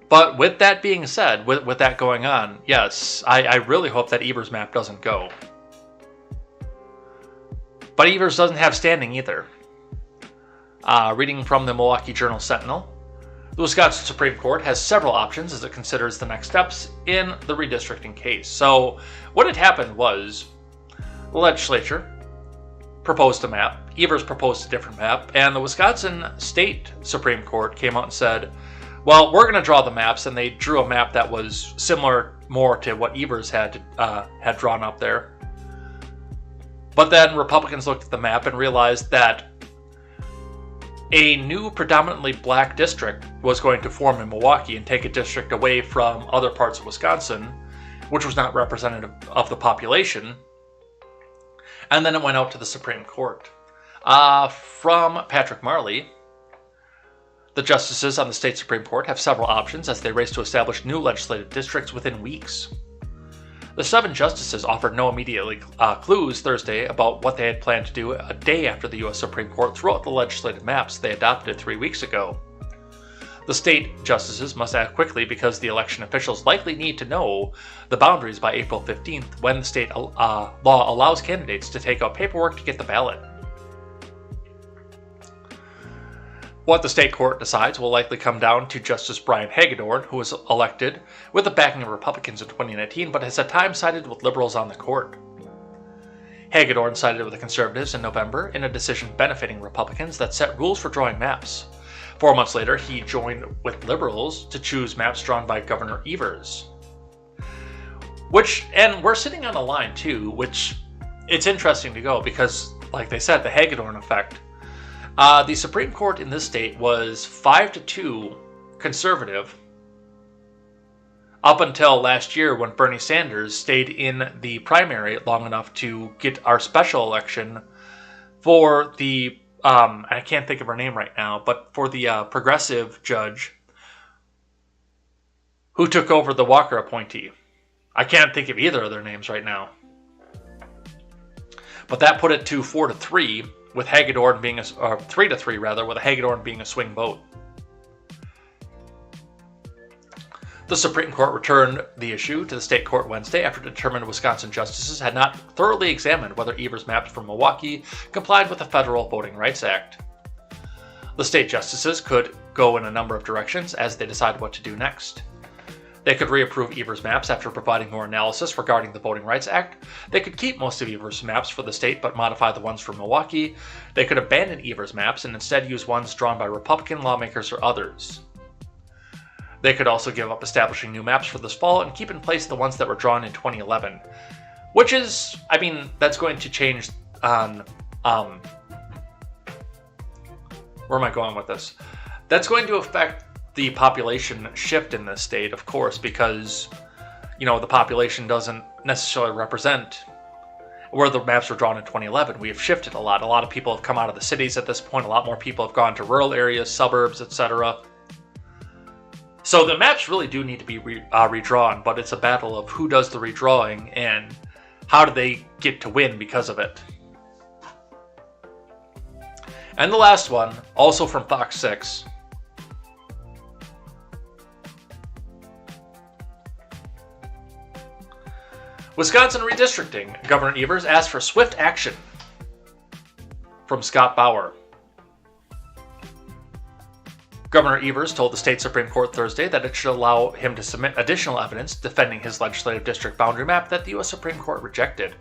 But with that being said, with that going on, yes, I really hope that Evers map doesn't go. But Evers doesn't have standing either. Reading from the Milwaukee Journal-Sentinel, the Wisconsin Supreme Court has several options as it considers the next steps in the redistricting case. So what had happened was the legislature proposed a map, Evers proposed a different map, and the Wisconsin State Supreme Court came out and said, well, we're going to draw the maps, and they drew a map that was similar more to what Evers had drawn up there. But then Republicans looked at the map and realized that a new predominantly black district was going to form in Milwaukee and take a district away from other parts of Wisconsin, which was not representative of the population. And then it went out to the Supreme Court. From Patrick Marley, the justices on the state Supreme Court have several options as they race to establish new legislative districts within weeks. The 7 justices offered no immediate clues Thursday about what they had planned to do a day after the U.S. Supreme Court threw out the legislative maps they adopted 3 weeks ago. The state justices must act quickly because the election officials likely need to know the boundaries by April 15th, when the state law allows candidates to take out paperwork to get the ballot. What the state court decides will likely come down to Justice Brian Hagedorn, who was elected with the backing of Republicans in 2019, but has at times sided with liberals on the court. Hagedorn sided with the conservatives in November in a decision benefiting Republicans that set rules for drawing maps. 4 months later, he joined with liberals to choose maps drawn by Governor Evers. And we're sitting on a line too, which it's interesting to go because, like they said, the Hagedorn effect. The Supreme Court in this state was 5-2 conservative up until last year when Bernie Sanders stayed in the primary long enough to get our special election for the, I can't think of her name right now, but for the progressive judge who took over the Walker appointee. I can't think of either of their names right now. But that put it to 4-3, with Hagedorn being 3-3 rather, with Hagedorn being a swing vote. The Supreme Court returned the issue to the state court Wednesday after it determined Wisconsin justices had not thoroughly examined whether Evers' maps from Milwaukee complied with the Federal Voting Rights Act. The state justices could go in a number of directions as they decided what to do next. They could reapprove Evers' maps after providing more analysis regarding the Voting Rights Act. They could keep most of Evers' maps for the state but modify the ones for Milwaukee. They could abandon Evers' maps and instead use ones drawn by Republican lawmakers or others. They could also give up establishing new maps for this fall and keep in place the ones that were drawn in 2011. Which is, that's going to change on, where am I going with this? That's going to affect the population shift in this state, of course, because, the population doesn't necessarily represent where the maps were drawn in 2011. We have shifted a lot. A lot of people have come out of the cities at this point. A lot more people have gone to rural areas, suburbs, etc. So the maps really do need to be redrawn, but it's a battle of who does the redrawing and how do they get to win because of it. And the last one, also from Fox 6. Wisconsin redistricting. Governor Evers asked for swift action. From Scott Bauer. Governor Evers told the state Supreme Court Thursday that it should allow him to submit additional evidence defending his legislative district boundary map that the U.S. Supreme Court rejected.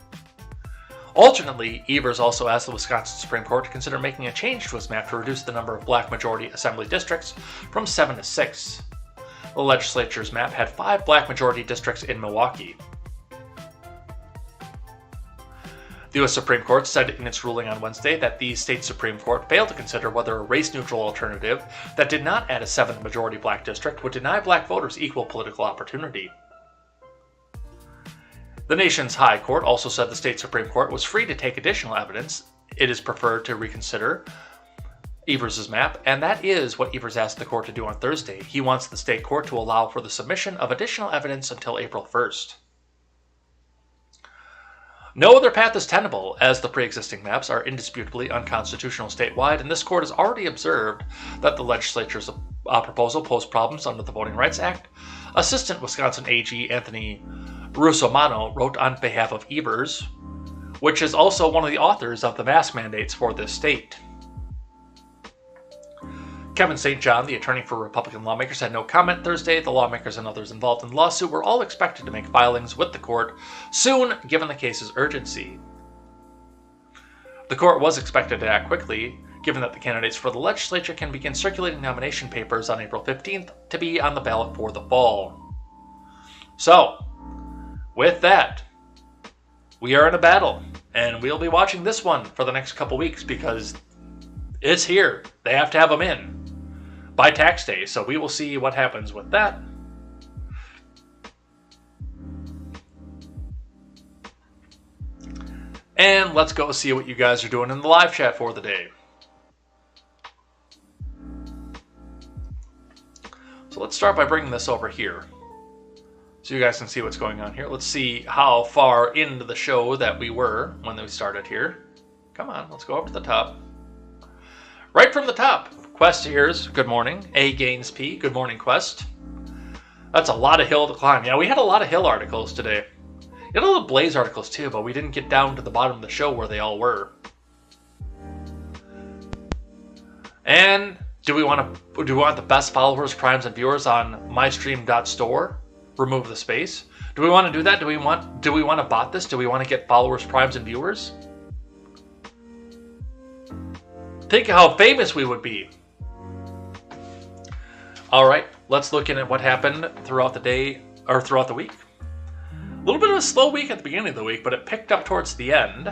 Alternately, Evers also asked the Wisconsin Supreme Court to consider making a change to his map to reduce the number of black majority assembly districts from 7 to 6. The legislature's map had 5 black majority districts in Milwaukee. The U.S. Supreme Court said in its ruling on Wednesday that the state Supreme Court failed to consider whether a race-neutral alternative that did not add a 7th majority black district would deny black voters equal political opportunity. The nation's high court also said the state Supreme Court was free to take additional evidence. It is preferred to reconsider Evers' map, and that is what Evers asked the court to do on Thursday. He wants the state court to allow for the submission of additional evidence until April 1st. No other path is tenable, as the pre-existing maps are indisputably unconstitutional statewide, and this court has already observed that the legislature's proposal posed problems under the Voting Rights Act. Assistant Wisconsin AG Anthony Russomano wrote on behalf of Evers, which is also one of the authors of the mask mandates for this state. Kevin St. John, the attorney for Republican lawmakers, had no comment Thursday. The lawmakers and others involved in the lawsuit were all expected to make filings with the court soon, given the case's urgency. The court was expected to act quickly, given that the candidates for the legislature can begin circulating nomination papers on April 15th to be on the ballot for the fall. So, with that, we are in a battle, and we'll be watching this one for the next couple weeks because it's here. They have to have them in by tax day, so we will see what happens with that. And let's go see what you guys are doing in the live chat for the day. So let's start by bringing this over here so you guys can see what's going on here. Let's see how far into the show that we were when we started here. Come on, let's go up to the top. Right from the top, Quest here's good morning. A Gains P, good morning, Quest. That's a lot of hill to climb. Yeah, we had a lot of hill articles today. We had a lot of Blaze articles too, but we didn't get down to the bottom of the show where they all were. And do we want the best followers, primes, and viewers on mystream.store? Remove the space. Do we want to do that? Do we want to bot this? Do we want to get followers, primes, and viewers? Think of how famous we would be. All right, let's look at what happened throughout the day or throughout the week. A little bit of a slow week at the beginning of the week, but it picked up towards the end.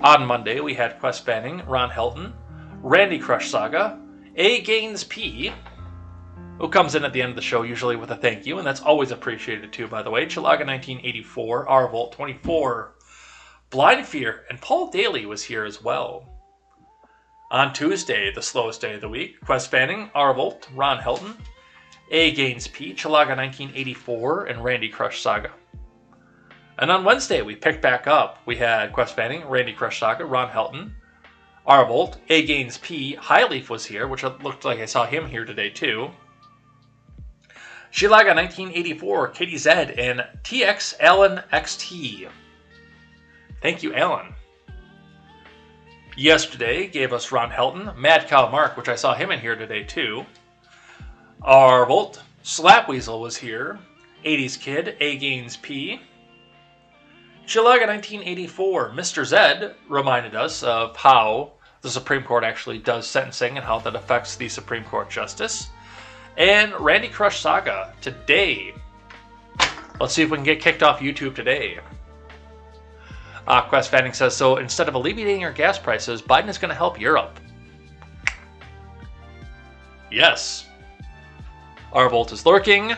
On Monday, we had Quest Banning, Ron Helton, Randy Crush Saga, A Gains P, who comes in at the end of the show usually with a thank you, and that's always appreciated too, by the way. Chilaga 1984, Arvolt 24, Blind Fear, and Paul Daly was here as well. On Tuesday, the slowest day of the week, Quest Fanning, Arvolt, Ron Helton, A Gaines P, Chilaga 1984, and Randy Crush Saga. And on Wednesday, we picked back up. We had Quest Fanning, Randy Crush Saga, Ron Helton, Arvolt, A Gaines P, Highleaf was here, which looked like I saw him here today too. Chilaga 1984, KTZed, and TX Alan XT. Thank you, Alan. Yesterday gave us Ron Helton, Mad Cow Mark, which I saw him in here today too. Arvolt, Slapweasel was here. 80s Kid, A Gaines P. Chilaga 1984, Mr. Zed reminded us of how the Supreme Court actually does sentencing and how that affects the Supreme Court justice. And Randy Crush Saga today. Let's see if we can get kicked off YouTube today. Quest Fanning says, so instead of alleviating your gas prices, Biden is going to help Europe. Yes. Arvolt is lurking.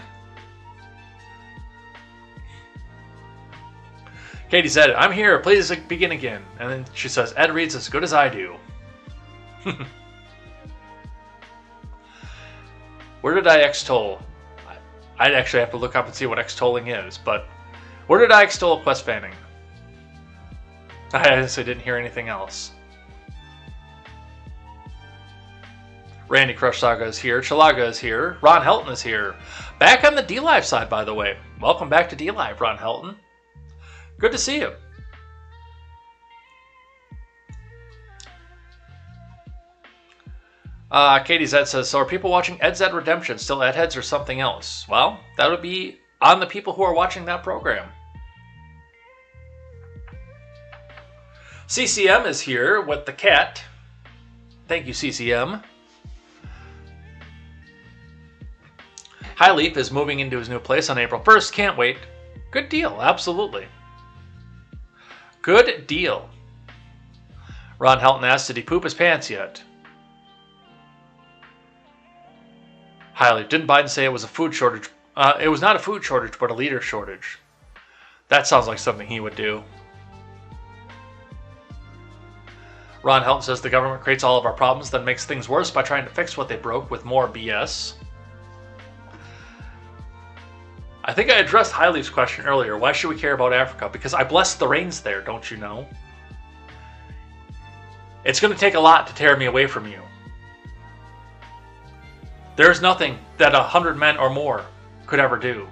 Katie said, I'm here, please begin again. And then she says, Ed reads as good as I do. Where did I extol? I'd actually have to look up and see what extolling is, but where did I extol Quest Fanning? I honestly didn't hear anything else. Randy Crush Saga is here. Chilaga is here. Ron Helton is here. Back on the D-Live side, by the way. Welcome back to D-Live, Ron Helton. Good to see you. KTZed says, so are people watching KTZed Redemption still Ed Heads or something else? Well, that would be on the people who are watching that program. CCM is here with the cat. Thank you, CCM. Highleaf is moving into his new place on April 1st. Can't wait. Good deal, absolutely. Good deal. Ron Helton asked, did he poop his pants yet? Highleaf, didn't Biden say it was a food shortage? It was not a food shortage, but a leader shortage. That sounds like something he would do. Ron Helton says the government creates all of our problems, then makes things worse by trying to fix what they broke with more BS. I think I addressed Highleaf's question earlier. Why should we care about Africa? Because I bless the rains there, don't you know? It's going to take a lot to tear me away from you. There's nothing that 100 men or more could ever do.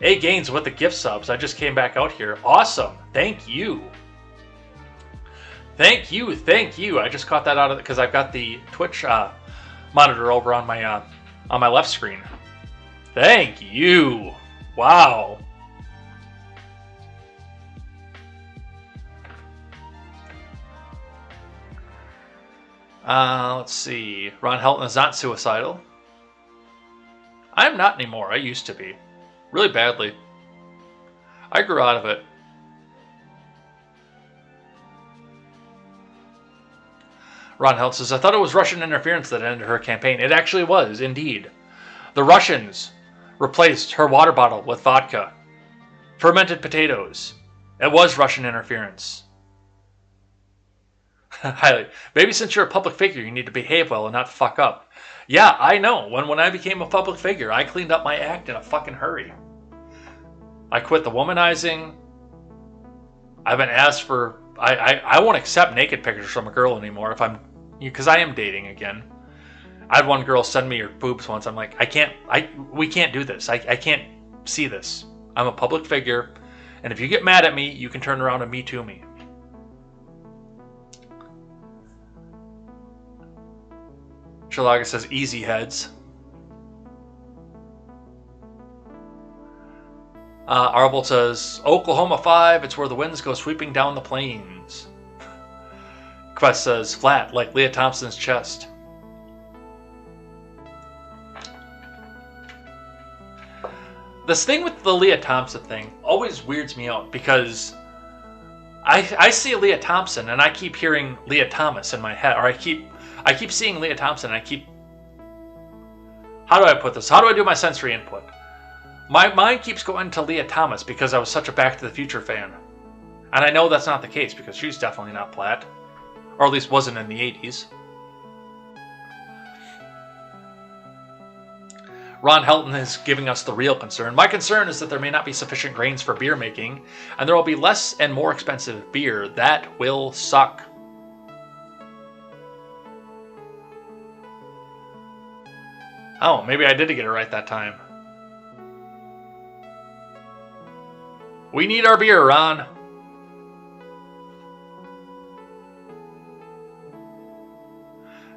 A Gaines with the gift subs. I just came back out here. Awesome. Thank you. Thank you. Thank you. I just caught that out of it because I've got the Twitch monitor over on my left screen. Thank you. Wow. Let's see. Ron Helton is not suicidal. I'm not anymore. I used to be. Really badly. I grew out of it. Ron Helton says, I thought it was Russian interference that ended her campaign. It actually was, indeed. The Russians replaced her water bottle with vodka. Fermented potatoes. It was Russian interference. Maybe since you're a public figure, you need to behave well and not fuck up. Yeah, I know. When I became a public figure, I cleaned up my act in a fucking hurry. I quit the womanizing. I've been asked for... I won't accept naked pictures from a girl anymore because I am dating again. I had one girl send me her boobs once. I'm like, we can't do this. I can't see this. I'm a public figure, and if you get mad at me, you can turn around and Me Too me. Chilaga says, easy heads. Arvolt says, Oklahoma 5, it's where the winds go sweeping down the plains. Quest says, flat, like Leah Thompson's chest. This thing with the Leah Thompson thing always weirds me out because I see Leah Thompson and I keep hearing Leah Thomas in my head, or I keep seeing Leah Thompson and How do I put this? How do I do my sensory input? My mind keeps going to Leah Thomas because I was such a Back to the Future fan. And I know that's not the case because she's definitely not Platt. Or at least wasn't in the 80s. Ron Helton is giving us the real concern. My concern is that there may not be sufficient grains for beer making, and there will be less and more expensive beer. That will suck. Oh, maybe I did get it right that time. We need our beer, Ron.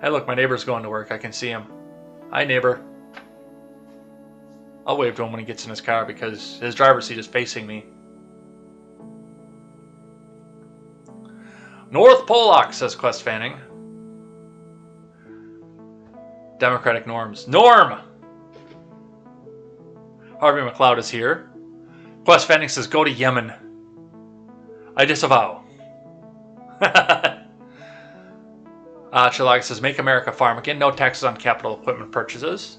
Hey, look, my neighbor's going to work. I can see him. Hi, neighbor. I'll wave to him when he gets in his car because his driver's seat is facing me. North Pollock, says Quest Fanning. Democratic norms. Norm! Harvey McLeod is here. Quest Fanning says, go to Yemen. I disavow. Chilaga says, make America farm again. No taxes on capital equipment purchases.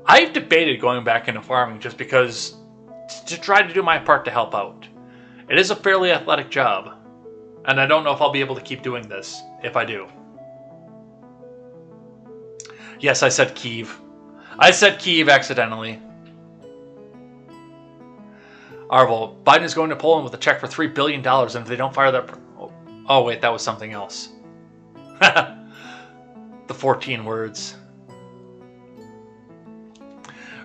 I've debated going back into farming just because to try to do my part to help out. It is a fairly athletic job, and I don't know if I'll be able to keep doing this if I do. Yes, I said Kyiv. I said Kyiv accidentally. Arvel, Biden is going to Poland with a check for $3 billion, and if they don't fire that... Oh, wait, that was something else. The 14 words.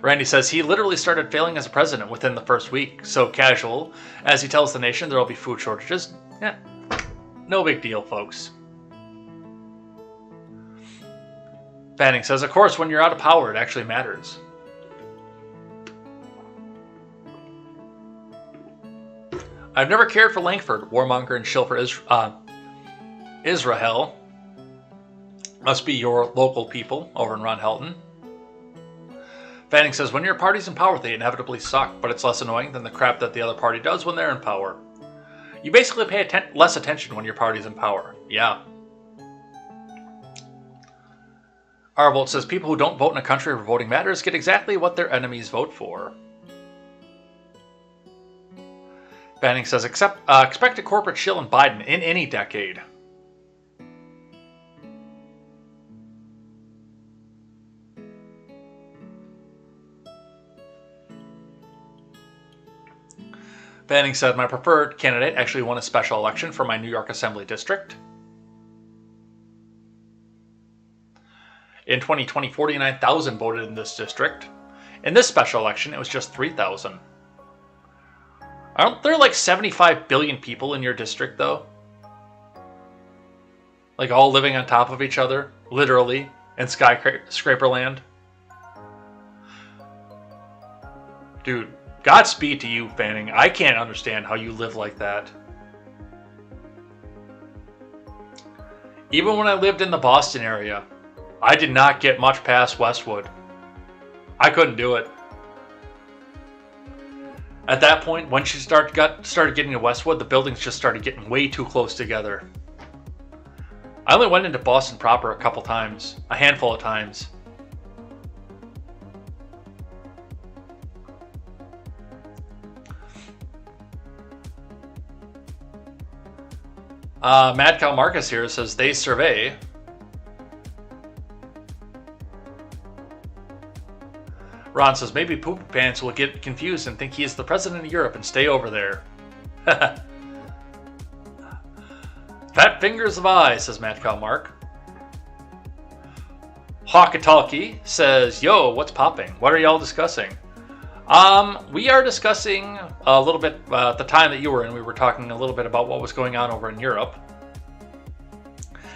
Randy says he literally started failing as a president within the first week. So casual, as he tells the nation there will be food shortages. Yeah, no big deal, folks. Fanning says, of course, when you're out of power, it actually matters. I've never cared for Langford, warmonger and shill for Israel. Must be your local people over in Ron Helton. Fanning says, when your party's in power, they inevitably suck, but it's less annoying than the crap that the other party does when they're in power. You basically pay less attention when your party's in power. Yeah. Arvolt says, people who don't vote in a country where voting matters get exactly what their enemies vote for. Fanning says, expect a corporate shill in Biden in any decade. Fanning said, my preferred candidate actually won a special election for my New York Assembly district. In 2020, 49,000 voted in this district. In this special election, it was just 3,000. Aren't there like 75 billion people in your district, though? Like all living on top of each other, literally, in skyscraper land? Dude. Godspeed to you, Fanning. I can't understand how you live like that. Even when I lived in the Boston area, I did not get much past Westwood. I couldn't do it. At that point, once you started getting to Westwood, the buildings just started getting way too close together. I only went into Boston proper a couple times. A handful of times. Mad Cow Marcus here says they survey. Ron says maybe poop pants will get confused and think he is the president of Europe and stay over there. Fat fingers of eye, says Mad Cow Mark. Hawkatalkie says, yo, what's popping? What are y'all discussing? We are discussing a little bit, at the time that you were in, we were talking a little bit about what was going on over in Europe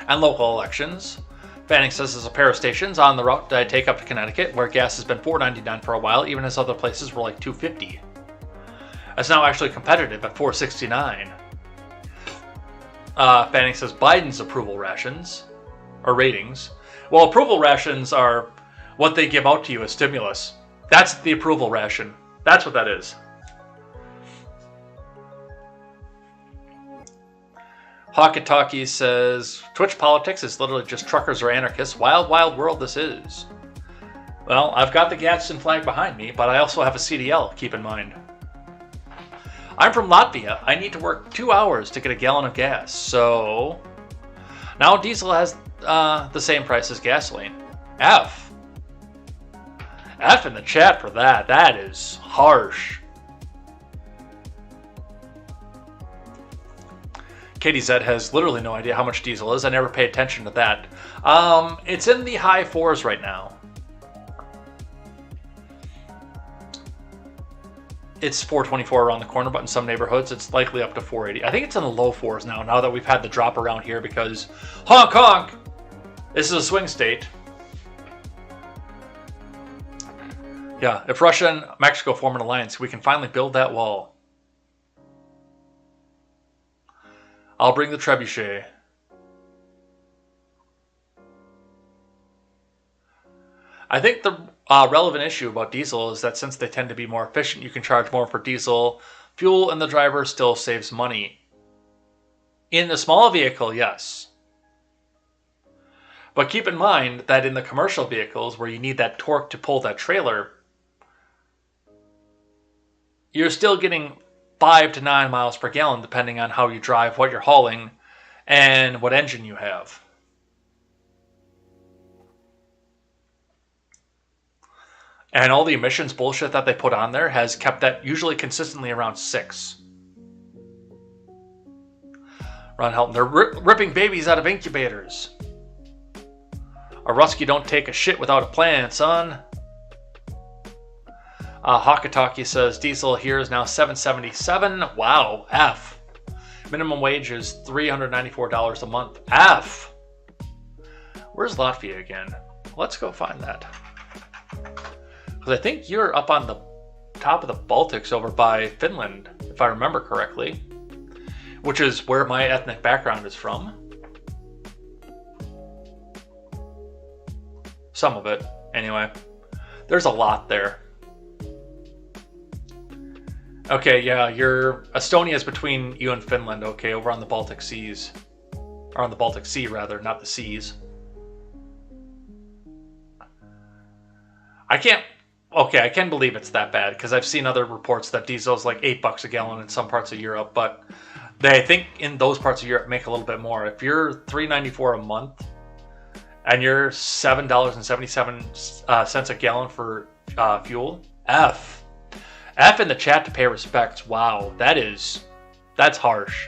and local elections. Fanning says there's a pair of stations on the route that I take up to Connecticut where gas has been $4.99 for a while, even as other places were like $2.50. It's now actually competitive at $4.69. Fanning says Biden's approval rations, or ratings. Well, approval rations are what they give out to you as stimulus. That's the approval ration. That's what that is. Hawkatalkie says, Twitch politics is literally just truckers or anarchists. Wild, wild world this is. Well, I've got the Gadsden flag behind me, but I also have a CDL, keep in mind. I'm from Latvia. I need to work 2 hours to get a gallon of gas, so... Now diesel has the same price as gasoline. F. F in the chat for that. That is harsh. KTZed has literally no idea how much diesel is. I never pay attention to that. It's in the high 4s right now. It's 424 around the corner, but in some neighborhoods it's likely up to 480. I think it's in the low 4s now that we've had the drop around here because honk honk! This is a swing state. Yeah, if Russia and Mexico form an alliance, we can finally build that wall. I'll bring the trebuchet. I think the relevant issue about diesel is that since they tend to be more efficient, you can charge more for diesel fuel and the driver still saves money. In the small vehicle, yes. But keep in mind that in the commercial vehicles where you need that torque to pull that trailer, you're still getting 5 to 9 miles per gallon depending on how you drive, what you're hauling, and what engine you have. And all the emissions bullshit that they put on there has kept that usually consistently around 6. Ron Helton, they're ripping babies out of incubators. A Rusky don't take a shit without a plan, son. Hakataki says diesel here is now $7.77. Wow, F. Minimum wage is $394 a month. F. Where's Latvia again? Let's go find that. Because I think you're up on the top of the Baltics over by Finland, if I remember correctly. Which is where my ethnic background is from. Some of it, anyway. There's a lot there. Okay, yeah, Estonia is between you and Finland, okay, over on the Baltic Seas. Or on the Baltic Sea, rather, not the seas. I can believe it's that bad, because I've seen other reports that diesel's like $8 a gallon in some parts of Europe, but they think in those parts of Europe make a little bit more. If you're $3.94 a month, and you're $7.77 a gallon for fuel, F in the chat to pay respects. Wow, that's harsh.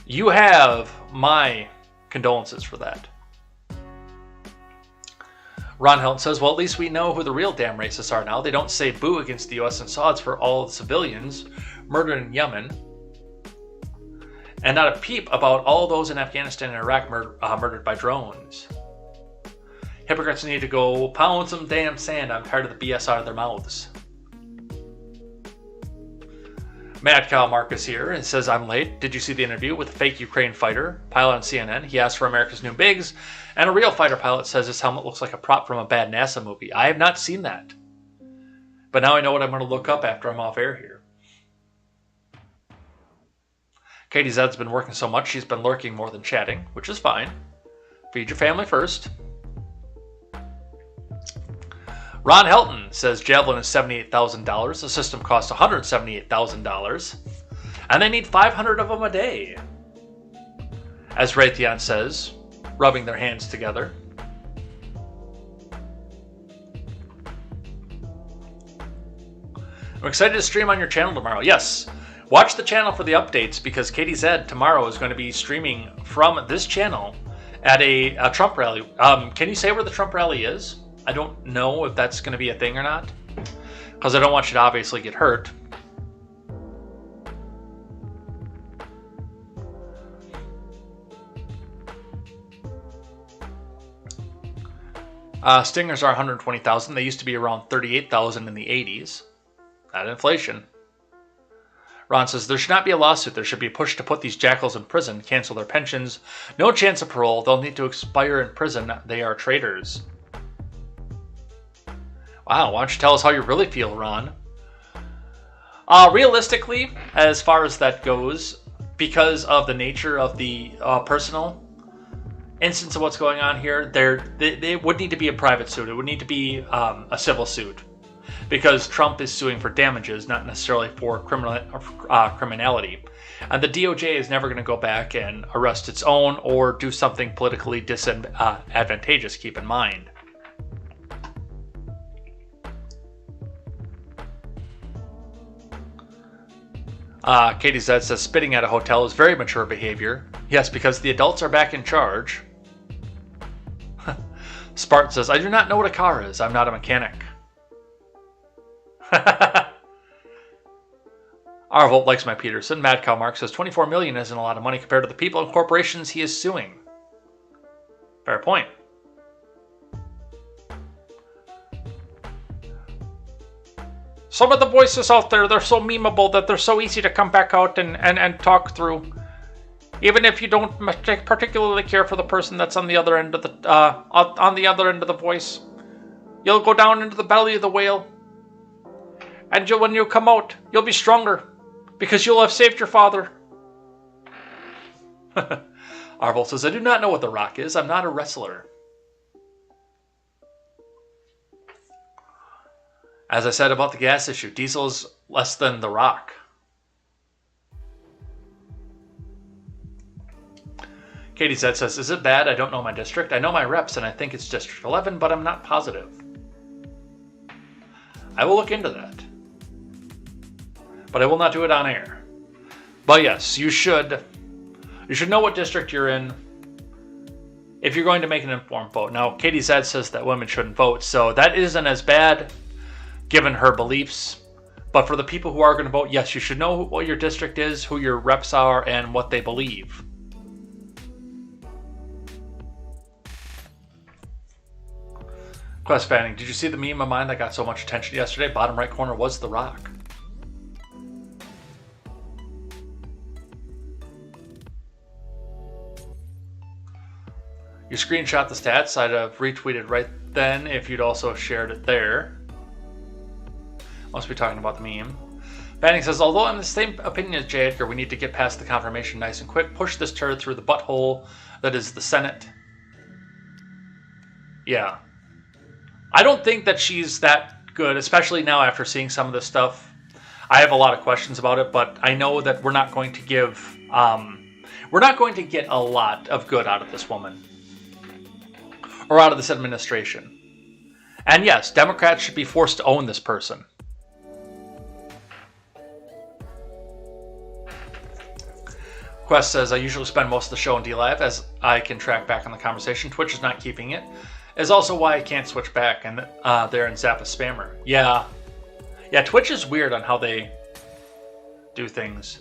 You have my condolences for that. Ron Helton says, well, at least we know who the real damn racists are now. They don't say boo against the US and Sauds for all the civilians murdered in Yemen. And not a peep about all those in Afghanistan and Iraq murdered by drones. Hypocrites need to go pound some damn sand. I'm tired of the BS out of their mouths. Mad Cow Marcus here and says, I'm late. Did you see the interview with a fake Ukraine fighter pilot on CNN? He asked for America's new bigs, and a real fighter pilot says his helmet looks like a prop from a bad NASA movie. I have not seen that. But now I know what I'm going to look up after I'm off air here. KTZed's been working so much, she's been lurking more than chatting, which is fine. Feed your family first. Ron Helton says Javelin is $78,000. The system costs $178,000. And they need 500 of them a day. As Raytheon says, rubbing their hands together. I'm excited to stream on your channel tomorrow. Yes, watch the channel for the updates because KTZed tomorrow is going to be streaming from this channel at a Trump rally. Can you say where the Trump rally is? I don't know if that's going to be a thing or not, because I don't want you to obviously get hurt. Stingers are 120,000. They used to be around 38,000 in the 80s. Not inflation. Ron says, there should not be a lawsuit. There should be a push to put these jackals in prison, cancel their pensions. No chance of parole. They'll need to expire in prison. They are traitors. Wow, why don't you tell us how you really feel, Ron? Realistically, as far as that goes, because of the nature of the personal, instance of what's going on here, they would need to be a private suit. It would need to be a civil suit, because Trump is suing for damages, not necessarily for criminality. And the DOJ is never going to go back and arrest its own or do something politically disadvantageous, keep in mind. KTZed says spitting at a hotel is very mature behavior. Yes, because the adults are back in charge. Spartan says, I do not know what a car is. I'm not a mechanic. Arvolt likes my Peterson. Mad Cow Mark says 24 million isn't a lot of money compared to the people and corporations he is suing. Fair point. Some of the voices out there, they're so memeable that they're so easy to come back out and talk through. Even if you don't particularly care for the person that's on the other end of the voice, you'll go down into the belly of the whale, and when you come out, you'll be stronger because you'll have saved your father. Arvolt says, I do not know what The Rock is. I'm not a wrestler. As I said about the gas issue, diesel is less than The Rock. KTZed says, is it bad? I don't know my district. I know my reps, and I think it's District 11, but I'm not positive. I will look into that. But I will not do it on air. But yes, you should know what district you're in if you're going to make an informed vote. Now, KTZed says that women shouldn't vote, so that isn't as bad given her beliefs. But for the people who are going to vote, yes, you should know what your district is, who your reps are, and what they believe. Quest Fanning, did you see the meme of mine that got so much attention yesterday? Bottom right corner was The Rock. You screenshot the stats. I'd have retweeted right then if you'd also shared it there. Must be talking about the meme. Fanning says, although I'm the same opinion as J. Edgar, we need to get past the confirmation nice and quick. Push this turd through the butthole that is the Senate. Yeah. I don't think that she's that good, especially now after seeing some of this stuff. I have a lot of questions about it, but I know that we're not going to get a lot of good out of this woman. Or out of this administration. And yes, Democrats should be forced to own this person. Quest says, I usually spend most of the show in DLive as I can track back on the conversation. Twitch is not keeping it. Is also why I can't switch back and there and zap a spammer. Yeah. Yeah, Twitch is weird on how they do things.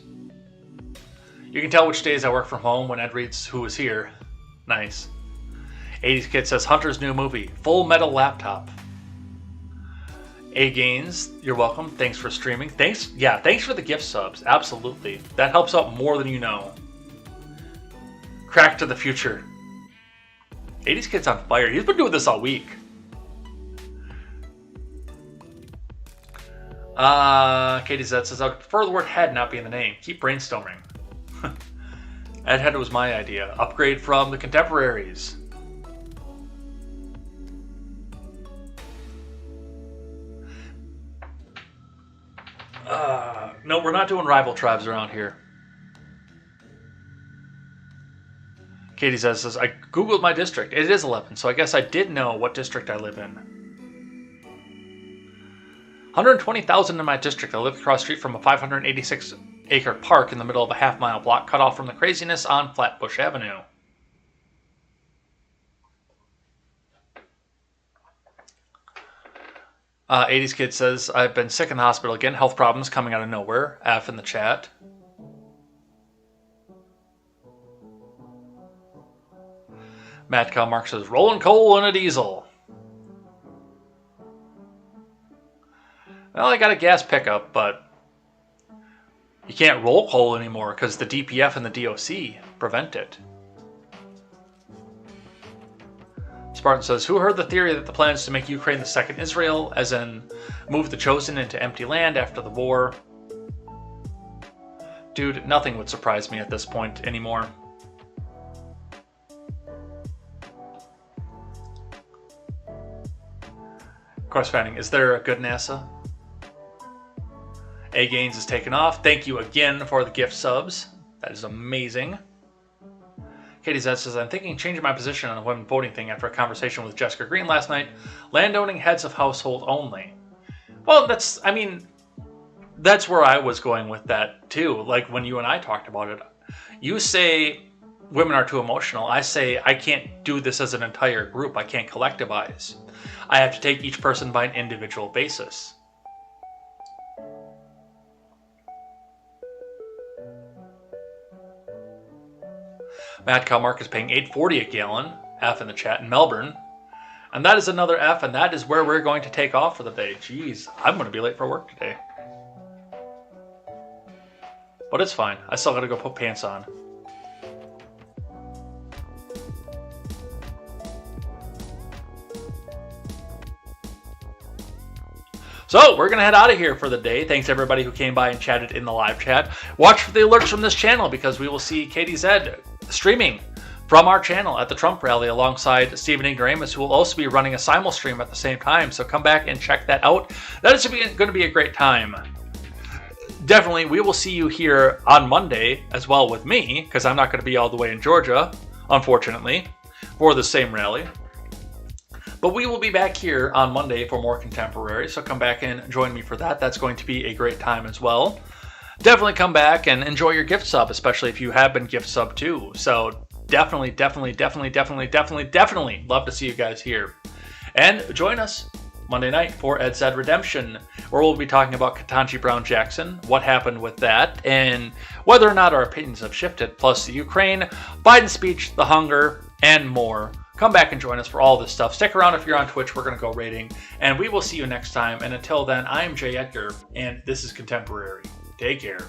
You can tell which days I work from home when Ed reads who was here. Nice. 80s Kid says, Hunter's new movie, Full Metal Laptop. A Gains, you're welcome. Thanks for streaming. Thanks for the gift subs. Absolutely. That helps out more than you know. Crack to the future. 80s Kid's on fire. He's been doing this all week. KTZed says, I would prefer the word head not be in the name. Keep brainstorming. Ed Head was my idea. Upgrade from the contemporaries. No, we're not doing rival tribes around here. KTZed says, I googled my district. It is 11, so I guess I did know what district I live in. 120,000 in my district. I live across the street from a 586-acre park in the middle of a half-mile block cut off from the craziness on Flatbush Avenue. Uh, 80s Kid says, I've been sick in the hospital again. Health problems coming out of nowhere. F in the chat. Matt Cal Mark says, rolling coal in a diesel. Well, I got a gas pickup, but you can't roll coal anymore because the DPF and the DOC prevent it. Spartan says, who heard the theory that the plan is to make Ukraine the second Israel, as in move the chosen into empty land after the war? Dude, nothing would surprise me at this point anymore. Cross Fanning, is there a good NASA? A Gaines is taken off. Thank you again for the gift subs. That is amazing. KTZed says, I'm thinking changing my position on the women voting thing after a conversation with Jessica Green last night. Landowning heads of household only. Well, that's where I was going with that too. Like when you and I talked about it. You say women are too emotional. I say I can't do this as an entire group. I can't collectivize. I have to take each person by an individual basis. Matt Kalmark is paying $8.40 a gallon. F in the chat in Melbourne. And that is another F, and that is where we're going to take off for the day. Jeez, I'm going to be late for work today. But it's fine. I still got to go put pants on. So, we're going to head out of here for the day. Thanks everybody who came by and chatted in the live chat. Watch for the alerts from this channel because we will see KTZed streaming from our channel at the Trump rally alongside Stephen Ignoramus, who will also be running a simul stream at the same time. So come back and check that out. That is going to be a great time. Definitely, we will see you here on Monday as well with me, because I'm not going to be all the way in Georgia, unfortunately, for the same rally. But we will be back here on Monday for more contemporary, so come back and join me for that. That's going to be a great time as well. Definitely come back and enjoy your gift sub, especially if you have been gift sub too. So definitely love to see you guys here. And join us Monday night for KTZed Redemption, where we'll be talking about Ketanji Brown Jackson, what happened with that, and whether or not our opinions have shifted, plus the Ukraine, Biden's speech, the hunger, and more. Come back and join us for all this stuff. Stick around if you're on Twitch. We're going to go rating, and we will see you next time. And until then, I am Jay Edgar, and this is Contemporary. Take care.